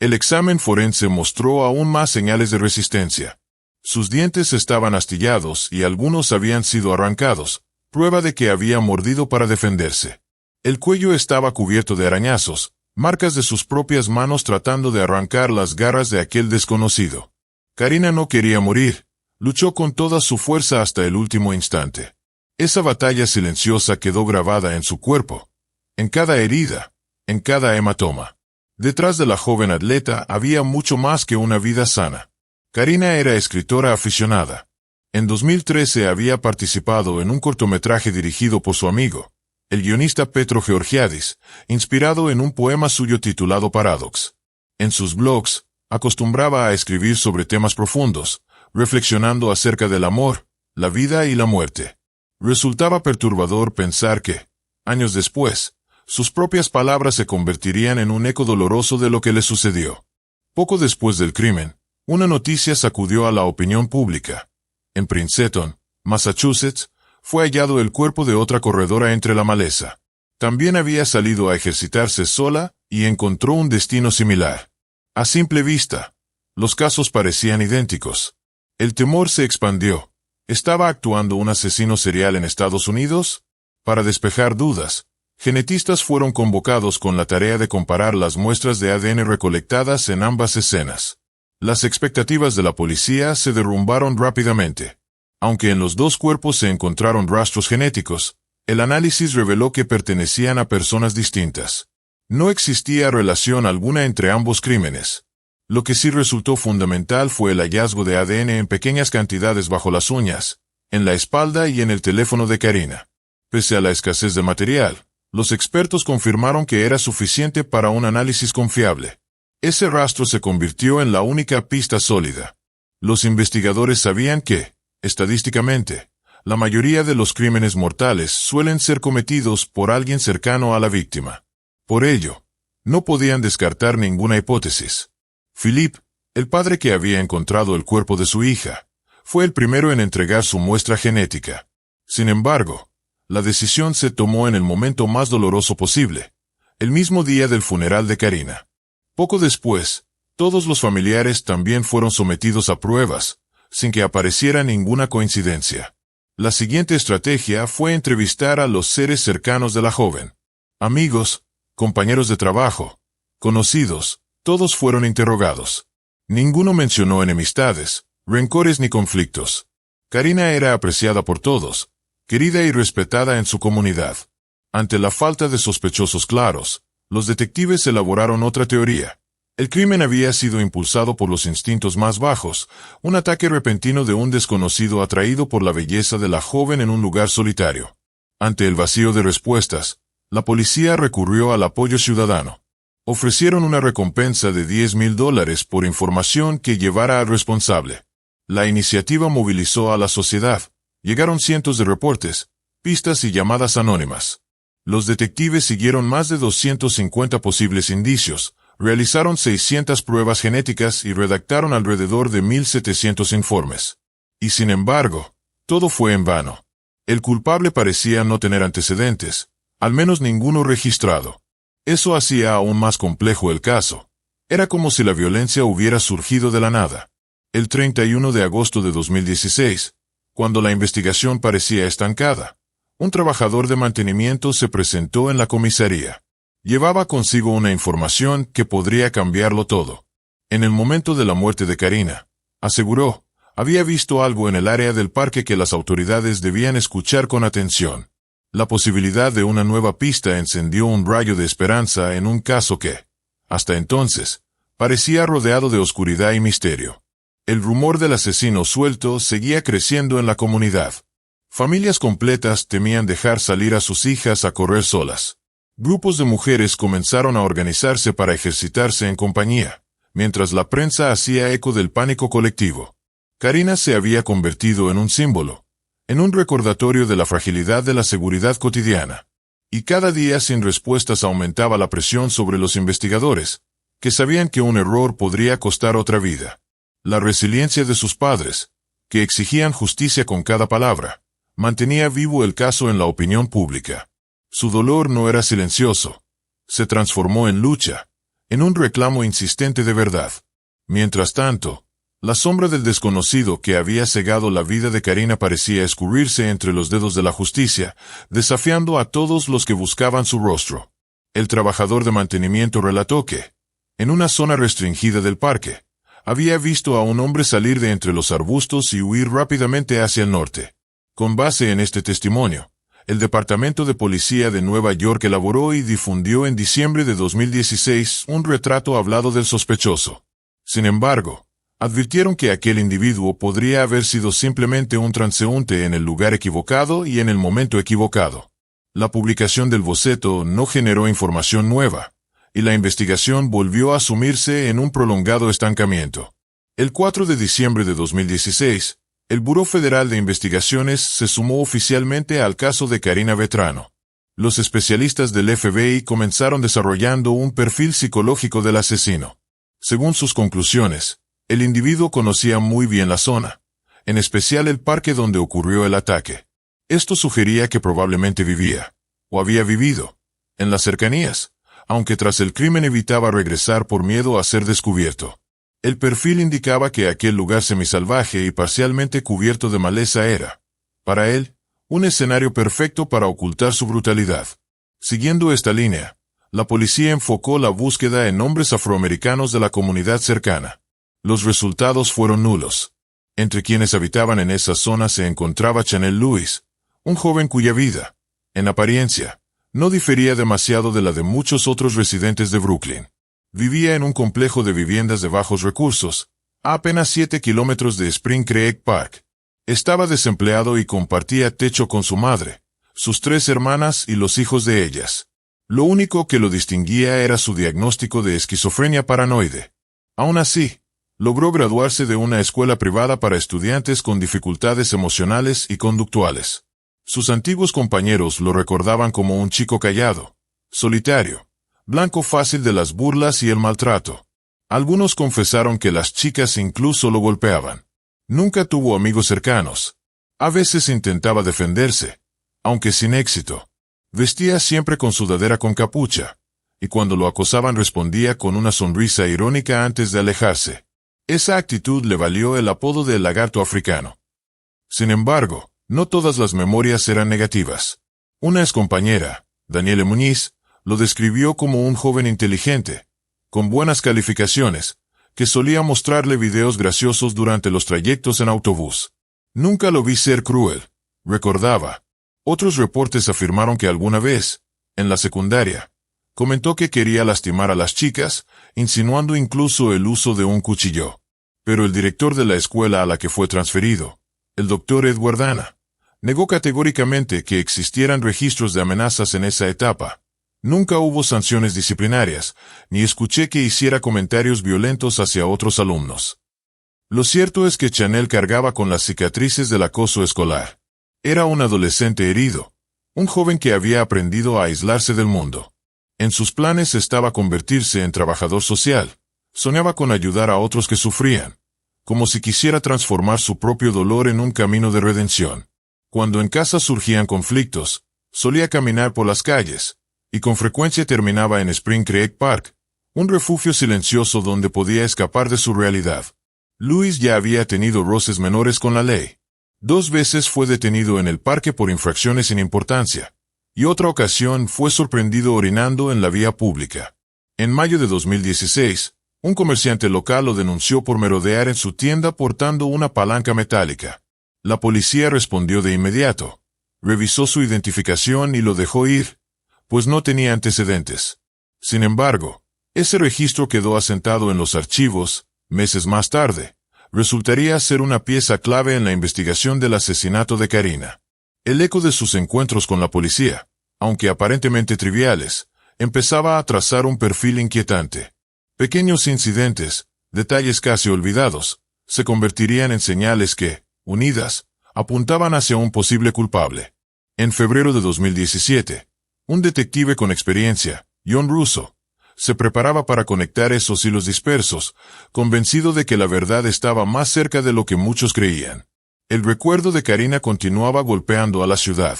Speaker 1: El examen forense mostró aún más señales de resistencia. Sus dientes estaban astillados y algunos habían sido arrancados, prueba de que había mordido para defenderse. El cuello estaba cubierto de arañazos, marcas de sus propias manos tratando de arrancar las garras de aquel desconocido. Karina no quería morir, luchó con toda su fuerza hasta el último instante. Esa batalla silenciosa quedó grabada en su cuerpo, en cada herida, en cada hematoma. Detrás de la joven atleta había mucho más que una vida sana. Karina era escritora aficionada. En 2013 había participado en un cortometraje dirigido por su amigo, el guionista Petro Georgiadis, inspirado en un poema suyo titulado Paradox. En sus blogs, acostumbraba a escribir sobre temas profundos, reflexionando acerca del amor, la vida y la muerte. Resultaba perturbador pensar que, años después, sus propias palabras se convertirían en un eco doloroso de lo que le sucedió. Poco después del crimen, una noticia sacudió a la opinión pública. En Princeton, Massachusetts, fue hallado el cuerpo de otra corredora entre la maleza. También había salido a ejercitarse sola y encontró un destino similar. A simple vista, los casos parecían idénticos. El temor se expandió. ¿Estaba actuando un asesino serial en Estados Unidos? Para despejar dudas, genetistas fueron convocados con la tarea de comparar las muestras de ADN recolectadas en ambas escenas. Las expectativas de la policía se derrumbaron rápidamente. Aunque en los dos cuerpos se encontraron rastros genéticos, el análisis reveló que pertenecían a personas distintas. No existía relación alguna entre ambos crímenes. Lo que sí resultó fundamental fue el hallazgo de ADN en pequeñas cantidades bajo las uñas, en la espalda y en el teléfono de Karina. Pese a la escasez de material, los expertos confirmaron que era suficiente para un análisis confiable. Ese rastro se convirtió en la única pista sólida. Los investigadores sabían que, estadísticamente, la mayoría de los crímenes mortales suelen ser cometidos por alguien cercano a la víctima. Por ello, no podían descartar ninguna hipótesis. Philippe, el padre que había encontrado el cuerpo de su hija, fue el primero en entregar su muestra genética. Sin embargo, la decisión se tomó en el momento más doloroso posible, el mismo día del funeral de Karina. Poco después, todos los familiares también fueron sometidos a pruebas, sin que apareciera ninguna coincidencia. La siguiente estrategia fue entrevistar a los seres cercanos de la joven. Amigos, compañeros de trabajo, conocidos, todos fueron interrogados. Ninguno mencionó enemistades, rencores ni conflictos. Karina era apreciada por todos, querida y respetada en su comunidad. Ante la falta de sospechosos claros, los detectives elaboraron otra teoría. El crimen había sido impulsado por los instintos más bajos, un ataque repentino de un desconocido atraído por la belleza de la joven en un lugar solitario. Ante el vacío de respuestas, la policía recurrió al apoyo ciudadano. Ofrecieron una recompensa de $10,000 por información que llevara al responsable. La iniciativa movilizó a la sociedad. Llegaron cientos de reportes, pistas y llamadas anónimas. Los detectives siguieron más de 250 posibles indicios, realizaron 600 pruebas genéticas y redactaron alrededor de 1,700 informes. Y sin embargo, todo fue en vano. El culpable parecía no tener antecedentes, al menos ninguno registrado. Eso hacía aún más complejo el caso. Era como si la violencia hubiera surgido de la nada. El 31 de agosto de 2016, cuando la investigación parecía estancada, un trabajador de mantenimiento se presentó en la comisaría. Llevaba consigo una información que podría cambiarlo todo. En el momento de la muerte de Karina, aseguró, había visto algo en el área del parque que las autoridades debían escuchar con atención. La posibilidad de una nueva pista encendió un rayo de esperanza en un caso que, hasta entonces, parecía rodeado de oscuridad y misterio. El rumor del asesino suelto seguía creciendo en la comunidad. Familias completas temían dejar salir a sus hijas a correr solas. Grupos de mujeres comenzaron a organizarse para ejercitarse en compañía, mientras la prensa hacía eco del pánico colectivo. Karina se había convertido en un símbolo, en un recordatorio de la fragilidad de la seguridad cotidiana. Y cada día sin respuestas aumentaba la presión sobre los investigadores, que sabían que un error podría costar otra vida. La resiliencia de sus padres, que exigían justicia con cada palabra, mantenía vivo el caso en la opinión pública. Su dolor no era silencioso. Se transformó en lucha, en un reclamo insistente de verdad. Mientras tanto, la sombra del desconocido que había cegado la vida de Karina parecía escurrirse entre los dedos de la justicia, desafiando a todos los que buscaban su rostro. El trabajador de mantenimiento relató que, en una zona restringida del parque, había visto a un hombre salir de entre los arbustos y huir rápidamente hacia el norte. Con base en este testimonio, el Departamento de Policía de Nueva York elaboró y difundió en diciembre de 2016 un retrato hablado del sospechoso. Sin embargo, advirtieron que aquel individuo podría haber sido simplemente un transeúnte en el lugar equivocado y en el momento equivocado. La publicación del boceto no generó información nueva, y la investigación volvió a sumirse en un prolongado estancamiento. El 4 de diciembre de 2016, el Buró Federal de Investigaciones se sumó oficialmente al caso de Karina Vetrano. Los especialistas del FBI comenzaron desarrollando un perfil psicológico del asesino. Según sus conclusiones, el individuo conocía muy bien la zona, en especial el parque donde ocurrió el ataque. Esto sugería que probablemente vivía, o había vivido, en las cercanías, aunque tras el crimen evitaba regresar por miedo a ser descubierto. El perfil indicaba que aquel lugar semisalvaje y parcialmente cubierto de maleza era, para él, un escenario perfecto para ocultar su brutalidad. Siguiendo esta línea, la policía enfocó la búsqueda en hombres afroamericanos de la comunidad cercana. Los resultados fueron nulos. Entre quienes habitaban en esa zona se encontraba Chanel Lewis, un joven cuya vida, en apariencia, no difería demasiado de la de muchos otros residentes de Brooklyn. Vivía en un complejo de viviendas de bajos recursos, a apenas 7 kilómetros de Spring Creek Park. Estaba desempleado y compartía techo con su madre, sus 3 hermanas y los hijos de ellas. Lo único que lo distinguía era su diagnóstico de esquizofrenia paranoide. Aún así, logró graduarse de una escuela privada para estudiantes con dificultades emocionales y conductuales. Sus antiguos compañeros lo recordaban como un chico callado, solitario, blanco fácil de las burlas y el maltrato. Algunos confesaron que las chicas incluso lo golpeaban. Nunca tuvo amigos cercanos. A veces intentaba defenderse, aunque sin éxito. Vestía siempre con sudadera con capucha, y cuando lo acosaban respondía con una sonrisa irónica antes de alejarse. Esa actitud le valió el apodo de lagarto africano. Sin embargo, no todas las memorias eran negativas. Una excompañera, Daniela Muñiz, lo describió como un joven inteligente, con buenas calificaciones, que solía mostrarle videos graciosos durante los trayectos en autobús. Nunca lo vi ser cruel, recordaba. Otros reportes afirmaron que alguna vez, en la secundaria, comentó que quería lastimar a las chicas, insinuando incluso el uso de un cuchillo. Pero el director de la escuela a la que fue transferido, el doctor Edward Dana, negó categóricamente que existieran registros de amenazas en esa etapa. Nunca hubo sanciones disciplinarias, ni escuché que hiciera comentarios violentos hacia otros alumnos. Lo cierto es que Chanel cargaba con las cicatrices del acoso escolar. Era un adolescente herido, un joven que había aprendido a aislarse del mundo. En sus planes estaba convertirse en trabajador social. Soñaba con ayudar a otros que sufrían, como si quisiera transformar su propio dolor en un camino de redención. Cuando en casa surgían conflictos, solía caminar por las calles, y con frecuencia terminaba en Spring Creek Park, un refugio silencioso donde podía escapar de su realidad. Louis ya había tenido roces menores con la ley. 2 veces fue detenido en el parque por infracciones sin importancia, y otra ocasión fue sorprendido orinando en la vía pública. En mayo de 2016, un comerciante local lo denunció por merodear en su tienda portando una palanca metálica. La policía respondió de inmediato, revisó su identificación y lo dejó ir, pues no tenía antecedentes. Sin embargo, ese registro quedó asentado en los archivos. Meses más tarde, resultaría ser una pieza clave en la investigación del asesinato de Karina. El eco de sus encuentros con la policía, aunque aparentemente triviales, empezaba a trazar un perfil inquietante. Pequeños incidentes, detalles casi olvidados, se convertirían en señales que, unidas, apuntaban hacia un posible culpable. En febrero de 2017, un detective con experiencia, John Russo, se preparaba para conectar esos hilos dispersos, convencido de que la verdad estaba más cerca de lo que muchos creían. El recuerdo de Karina continuaba golpeando a la ciudad.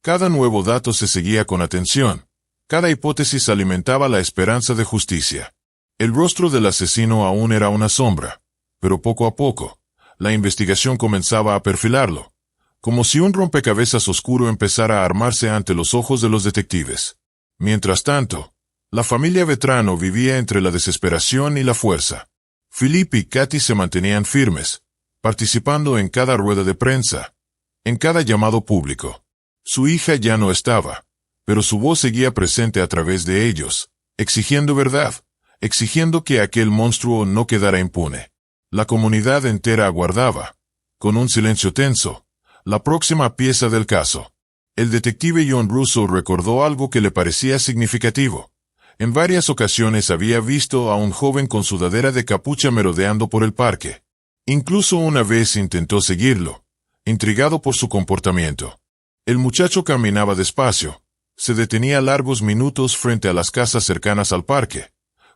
Speaker 1: Cada nuevo dato se seguía con atención. Cada hipótesis alimentaba la esperanza de justicia. El rostro del asesino aún era una sombra, pero poco a poco, la investigación comenzaba a perfilarlo, como si un rompecabezas oscuro empezara a armarse ante los ojos de los detectives. Mientras tanto, la familia Vetrano vivía entre la desesperación y la fuerza. Philip y Katy se mantenían firmes, participando en cada rueda de prensa, en cada llamado público. Su hija ya no estaba, pero su voz seguía presente a través de ellos, exigiendo verdad, exigiendo que aquel monstruo no quedara impune. La comunidad entera aguardaba, con un silencio tenso, la próxima pieza del caso. El detective John Russo recordó algo que le parecía significativo. En varias ocasiones había visto a un joven con sudadera de capucha merodeando por el parque. Incluso una vez intentó seguirlo, intrigado por su comportamiento. El muchacho caminaba despacio, se detenía largos minutos frente a las casas cercanas al parque,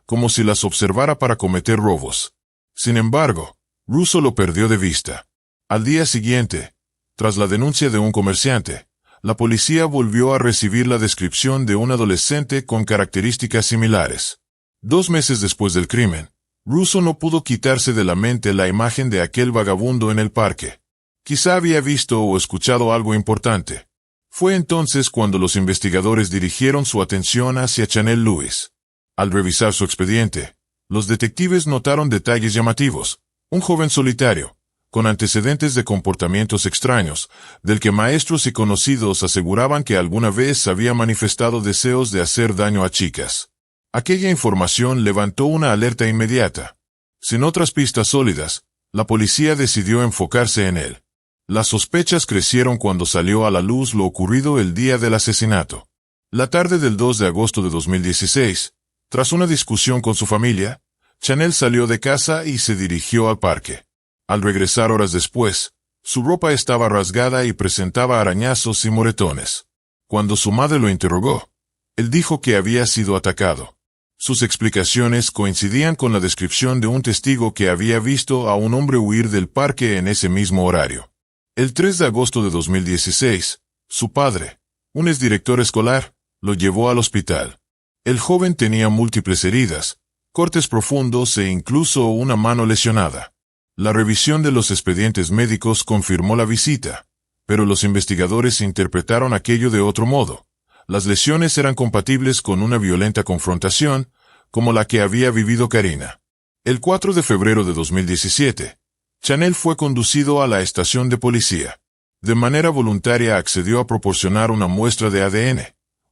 Speaker 1: como si las observara para cometer robos. Sin embargo, Russo lo perdió de vista. Al día siguiente, tras la denuncia de un comerciante, la policía volvió a recibir la descripción de un adolescente con características similares. 2 meses después del crimen, Russo no pudo quitarse de la mente la imagen de aquel vagabundo en el parque. Quizá había visto o escuchado algo importante. Fue entonces cuando los investigadores dirigieron su atención hacia Chanel Louis. Al revisar su expediente, los detectives notaron detalles llamativos. Un joven solitario, con antecedentes de comportamientos extraños, del que maestros y conocidos aseguraban que alguna vez había manifestado deseos de hacer daño a chicas. Aquella información levantó una alerta inmediata. Sin otras pistas sólidas, la policía decidió enfocarse en él. Las sospechas crecieron cuando salió a la luz lo ocurrido el día del asesinato. La tarde del 2 de agosto de 2016, tras una discusión con su familia, Chanel salió de casa y se dirigió al parque. Al regresar horas después, su ropa estaba rasgada y presentaba arañazos y moretones. Cuando su madre lo interrogó, él dijo que había sido atacado. Sus explicaciones coincidían con la descripción de un testigo que había visto a un hombre huir del parque en ese mismo horario. El 3 de agosto de 2016, su padre, un exdirector escolar, lo llevó al hospital. El joven tenía múltiples heridas, cortes profundos e incluso una mano lesionada. La revisión de los expedientes médicos confirmó la visita, pero los investigadores interpretaron aquello de otro modo. Las lesiones eran compatibles con una violenta confrontación, como la que había vivido Karina. El 4 de febrero de 2017, Chanel fue conducido a la estación de policía. De manera voluntaria accedió a proporcionar una muestra de ADN,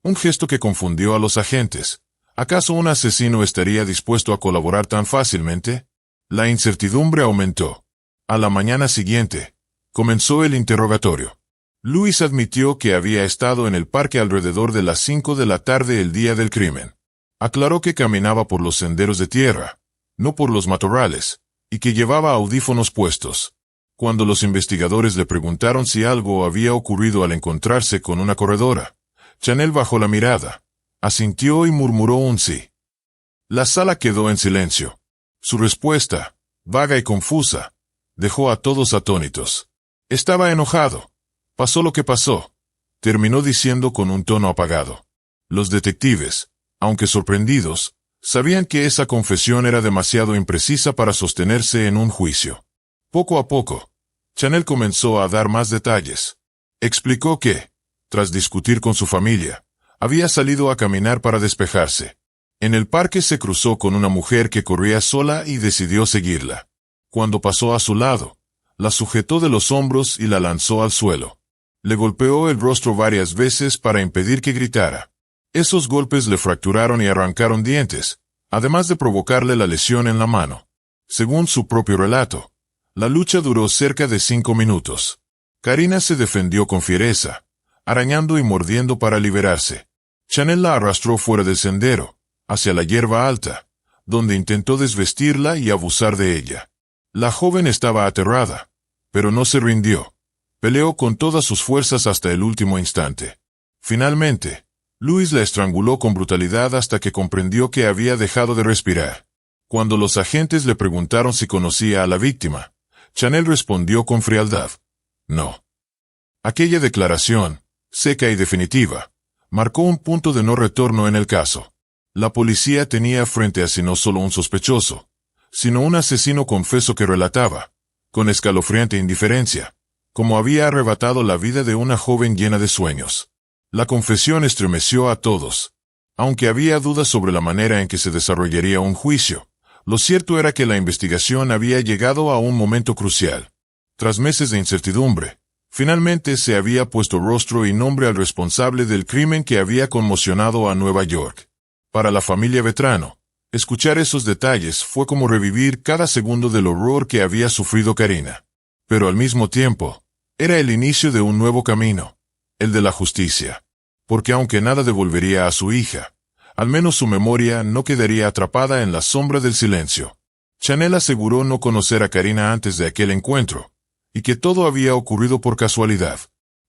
Speaker 1: un gesto que confundió a los agentes. ¿Acaso un asesino estaría dispuesto a colaborar tan fácilmente? La incertidumbre aumentó. A la mañana siguiente, comenzó el interrogatorio. Luis admitió que había estado en el parque alrededor de las 5 de la tarde el día del crimen. Aclaró que caminaba por los senderos de tierra, no por los matorrales, y que llevaba audífonos puestos. Cuando los investigadores le preguntaron si algo había ocurrido al encontrarse con una corredora, Chanel bajó la mirada, asintió y murmuró un sí. La sala quedó en silencio. Su respuesta, vaga y confusa, dejó a todos atónitos. Estaba enojado. Pasó lo que pasó, terminó diciendo con un tono apagado. Los detectives, aunque sorprendidos, sabían que esa confesión era demasiado imprecisa para sostenerse en un juicio. Poco a poco, Chanel comenzó a dar más detalles. Explicó que, tras discutir con su familia, había salido a caminar para despejarse. En el parque se cruzó con una mujer que corría sola y decidió seguirla. Cuando pasó a su lado, la sujetó de los hombros y la lanzó al suelo. Le golpeó el rostro varias veces para impedir que gritara. Esos golpes le fracturaron y arrancaron dientes, además de provocarle la lesión en la mano. Según su propio relato, la lucha duró cerca de 5 minutos. Karina se defendió con fiereza, arañando y mordiendo para liberarse. Chanel la arrastró fuera del sendero, hacia la hierba alta, donde intentó desvestirla y abusar de ella. La joven estaba aterrada, pero no se rindió. Peleó con todas sus fuerzas hasta el último instante. Finalmente, Luis la estranguló con brutalidad hasta que comprendió que había dejado de respirar. Cuando los agentes le preguntaron si conocía a la víctima, Chanel respondió con frialdad: no. Aquella declaración, seca y definitiva, marcó un punto de no retorno en el caso. La policía tenía frente a sí no solo un sospechoso, sino un asesino confeso que relataba, con escalofriante indiferencia, cómo había arrebatado la vida de una joven llena de sueños. La confesión estremeció a todos. Aunque había dudas sobre la manera en que se desarrollaría un juicio, lo cierto era que la investigación había llegado a un momento crucial. Tras meses de incertidumbre, finalmente se había puesto rostro y nombre al responsable del crimen que había conmocionado a Nueva York. Para la familia Vetrano, escuchar esos detalles fue como revivir cada segundo del horror que había sufrido Karina. Pero al mismo tiempo, era el inicio de un nuevo camino, el de la justicia. Porque aunque nada devolvería a su hija, al menos su memoria no quedaría atrapada en la sombra del silencio. Chanel aseguró no conocer a Karina antes de aquel encuentro, y que todo había ocurrido por casualidad.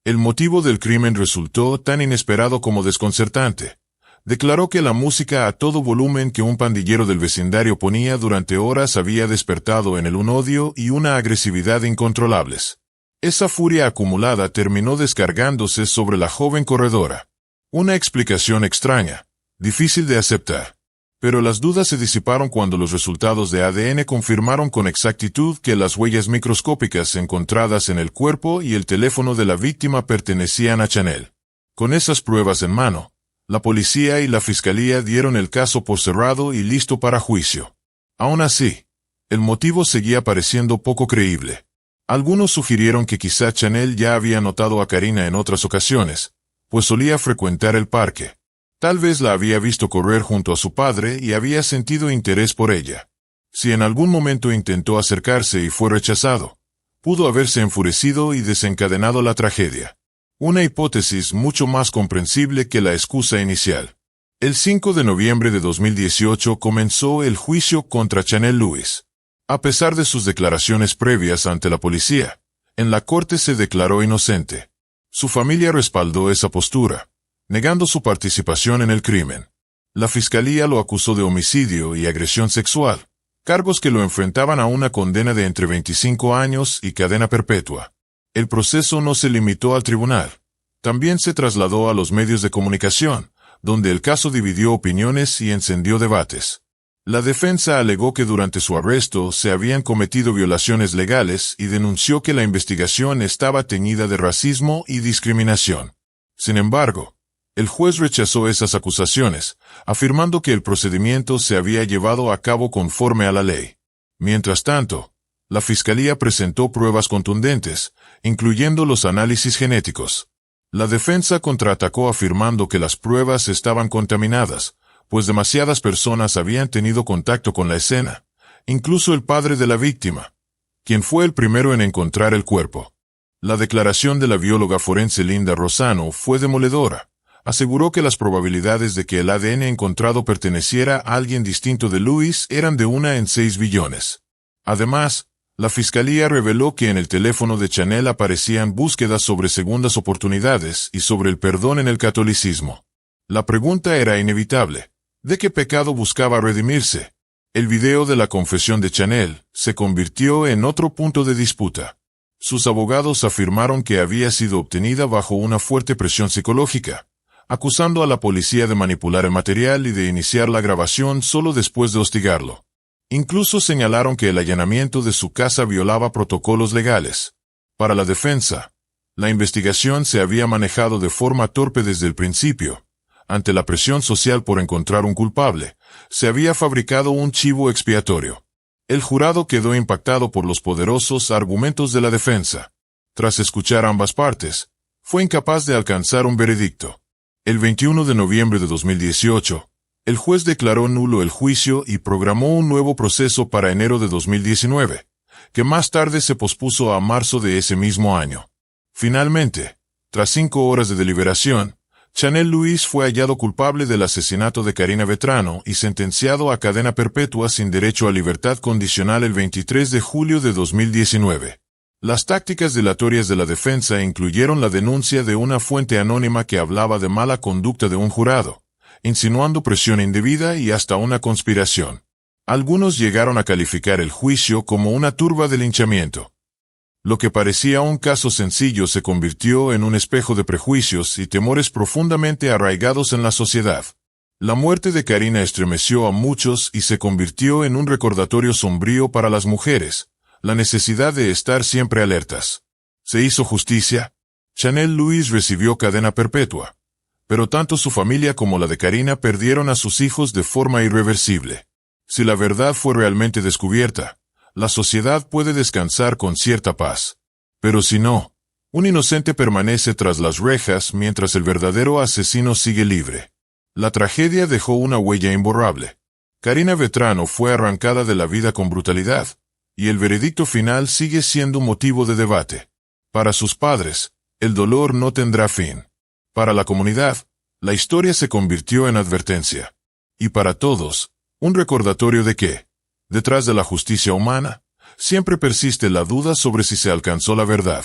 Speaker 1: El motivo del crimen resultó tan inesperado como desconcertante. Declaró que la música a todo volumen que un pandillero del vecindario ponía durante horas había despertado en él un odio y una agresividad incontrolables. Esa furia acumulada terminó descargándose sobre la joven corredora. Una explicación extraña, difícil de aceptar. Pero las dudas se disiparon cuando los resultados de ADN confirmaron con exactitud que las huellas microscópicas encontradas en el cuerpo y el teléfono de la víctima pertenecían a Chanel. Con esas pruebas en mano, la policía y la fiscalía dieron el caso por cerrado y listo para juicio. Aún así, el motivo seguía pareciendo poco creíble. Algunos sugirieron que quizá Chanel ya había notado a Karina en otras ocasiones, pues solía frecuentar el parque. Tal vez la había visto correr junto a su padre y había sentido interés por ella. Si en algún momento intentó acercarse y fue rechazado, pudo haberse enfurecido y desencadenado la tragedia. Una hipótesis mucho más comprensible que la excusa inicial. El 5 de noviembre de 2018 comenzó el juicio contra Chanel Lewis. A pesar de sus declaraciones previas ante la policía, en la corte se declaró inocente. Su familia respaldó esa postura, negando su participación en el crimen. La fiscalía lo acusó de homicidio y agresión sexual, cargos que lo enfrentaban a una condena de entre 25 años y cadena perpetua. El proceso no se limitó al tribunal. También se trasladó a los medios de comunicación, donde el caso dividió opiniones y encendió debates. La defensa alegó que durante su arresto se habían cometido violaciones legales y denunció que la investigación estaba teñida de racismo y discriminación. Sin embargo, el juez rechazó esas acusaciones, afirmando que el procedimiento se había llevado a cabo conforme a la ley. Mientras tanto, la Fiscalía presentó pruebas contundentes, incluyendo los análisis genéticos. La defensa contraatacó afirmando que las pruebas estaban contaminadas, pues demasiadas personas habían tenido contacto con la escena, incluso el padre de la víctima, quien fue el primero en encontrar el cuerpo. La declaración de la bióloga forense Linda Rosano fue demoledora. Aseguró que las probabilidades de que el ADN encontrado perteneciera a alguien distinto de Luis eran de 1 en 6 billones. Además, la Fiscalía reveló que en el teléfono de Chanel aparecían búsquedas sobre segundas oportunidades y sobre el perdón en el catolicismo. La pregunta era inevitable. ¿De qué pecado buscaba redimirse? El video de la confesión de Chanel se convirtió en otro punto de disputa. Sus abogados afirmaron que había sido obtenida bajo una fuerte presión psicológica, acusando a la policía de manipular el material y de iniciar la grabación solo después de hostigarlo. Incluso señalaron que el allanamiento de su casa violaba protocolos legales. Para la defensa, la investigación se había manejado de forma torpe desde el principio. Ante la presión social por encontrar un culpable, se había fabricado un chivo expiatorio. El jurado quedó impactado por los poderosos argumentos de la defensa. Tras escuchar ambas partes, fue incapaz de alcanzar un veredicto. El 21 de noviembre de 2018, el juez declaró nulo el juicio y programó un nuevo proceso para enero de 2019, que más tarde se pospuso a marzo de ese mismo año. Finalmente, tras 5 horas de deliberación, Chanel Luis fue hallado culpable del asesinato de Karina Vetrano y sentenciado a cadena perpetua sin derecho a libertad condicional el 23 de julio de 2019. Las tácticas dilatorias de la defensa incluyeron la denuncia de una fuente anónima que hablaba de mala conducta de un jurado, insinuando presión indebida y hasta una conspiración. Algunos llegaron a calificar el juicio como una turba de linchamiento. Lo que parecía un caso sencillo se convirtió en un espejo de prejuicios y temores profundamente arraigados en la sociedad. La muerte de Karina estremeció a muchos y se convirtió en un recordatorio sombrío para las mujeres, la necesidad de estar siempre alertas. ¿Se hizo justicia? Chanel Luis recibió cadena perpetua, pero tanto su familia como la de Karina perdieron a sus hijos de forma irreversible. Si la verdad fue realmente descubierta, la sociedad puede descansar con cierta paz. Pero si no, un inocente permanece tras las rejas mientras el verdadero asesino sigue libre. La tragedia dejó una huella imborrable. Karina Vetrano fue arrancada de la vida con brutalidad, y el veredicto final sigue siendo motivo de debate. Para sus padres, el dolor no tendrá fin. Para la comunidad, la historia se convirtió en advertencia. Y para todos, un recordatorio de que, detrás de la justicia humana, siempre persiste la duda sobre si se alcanzó la verdad.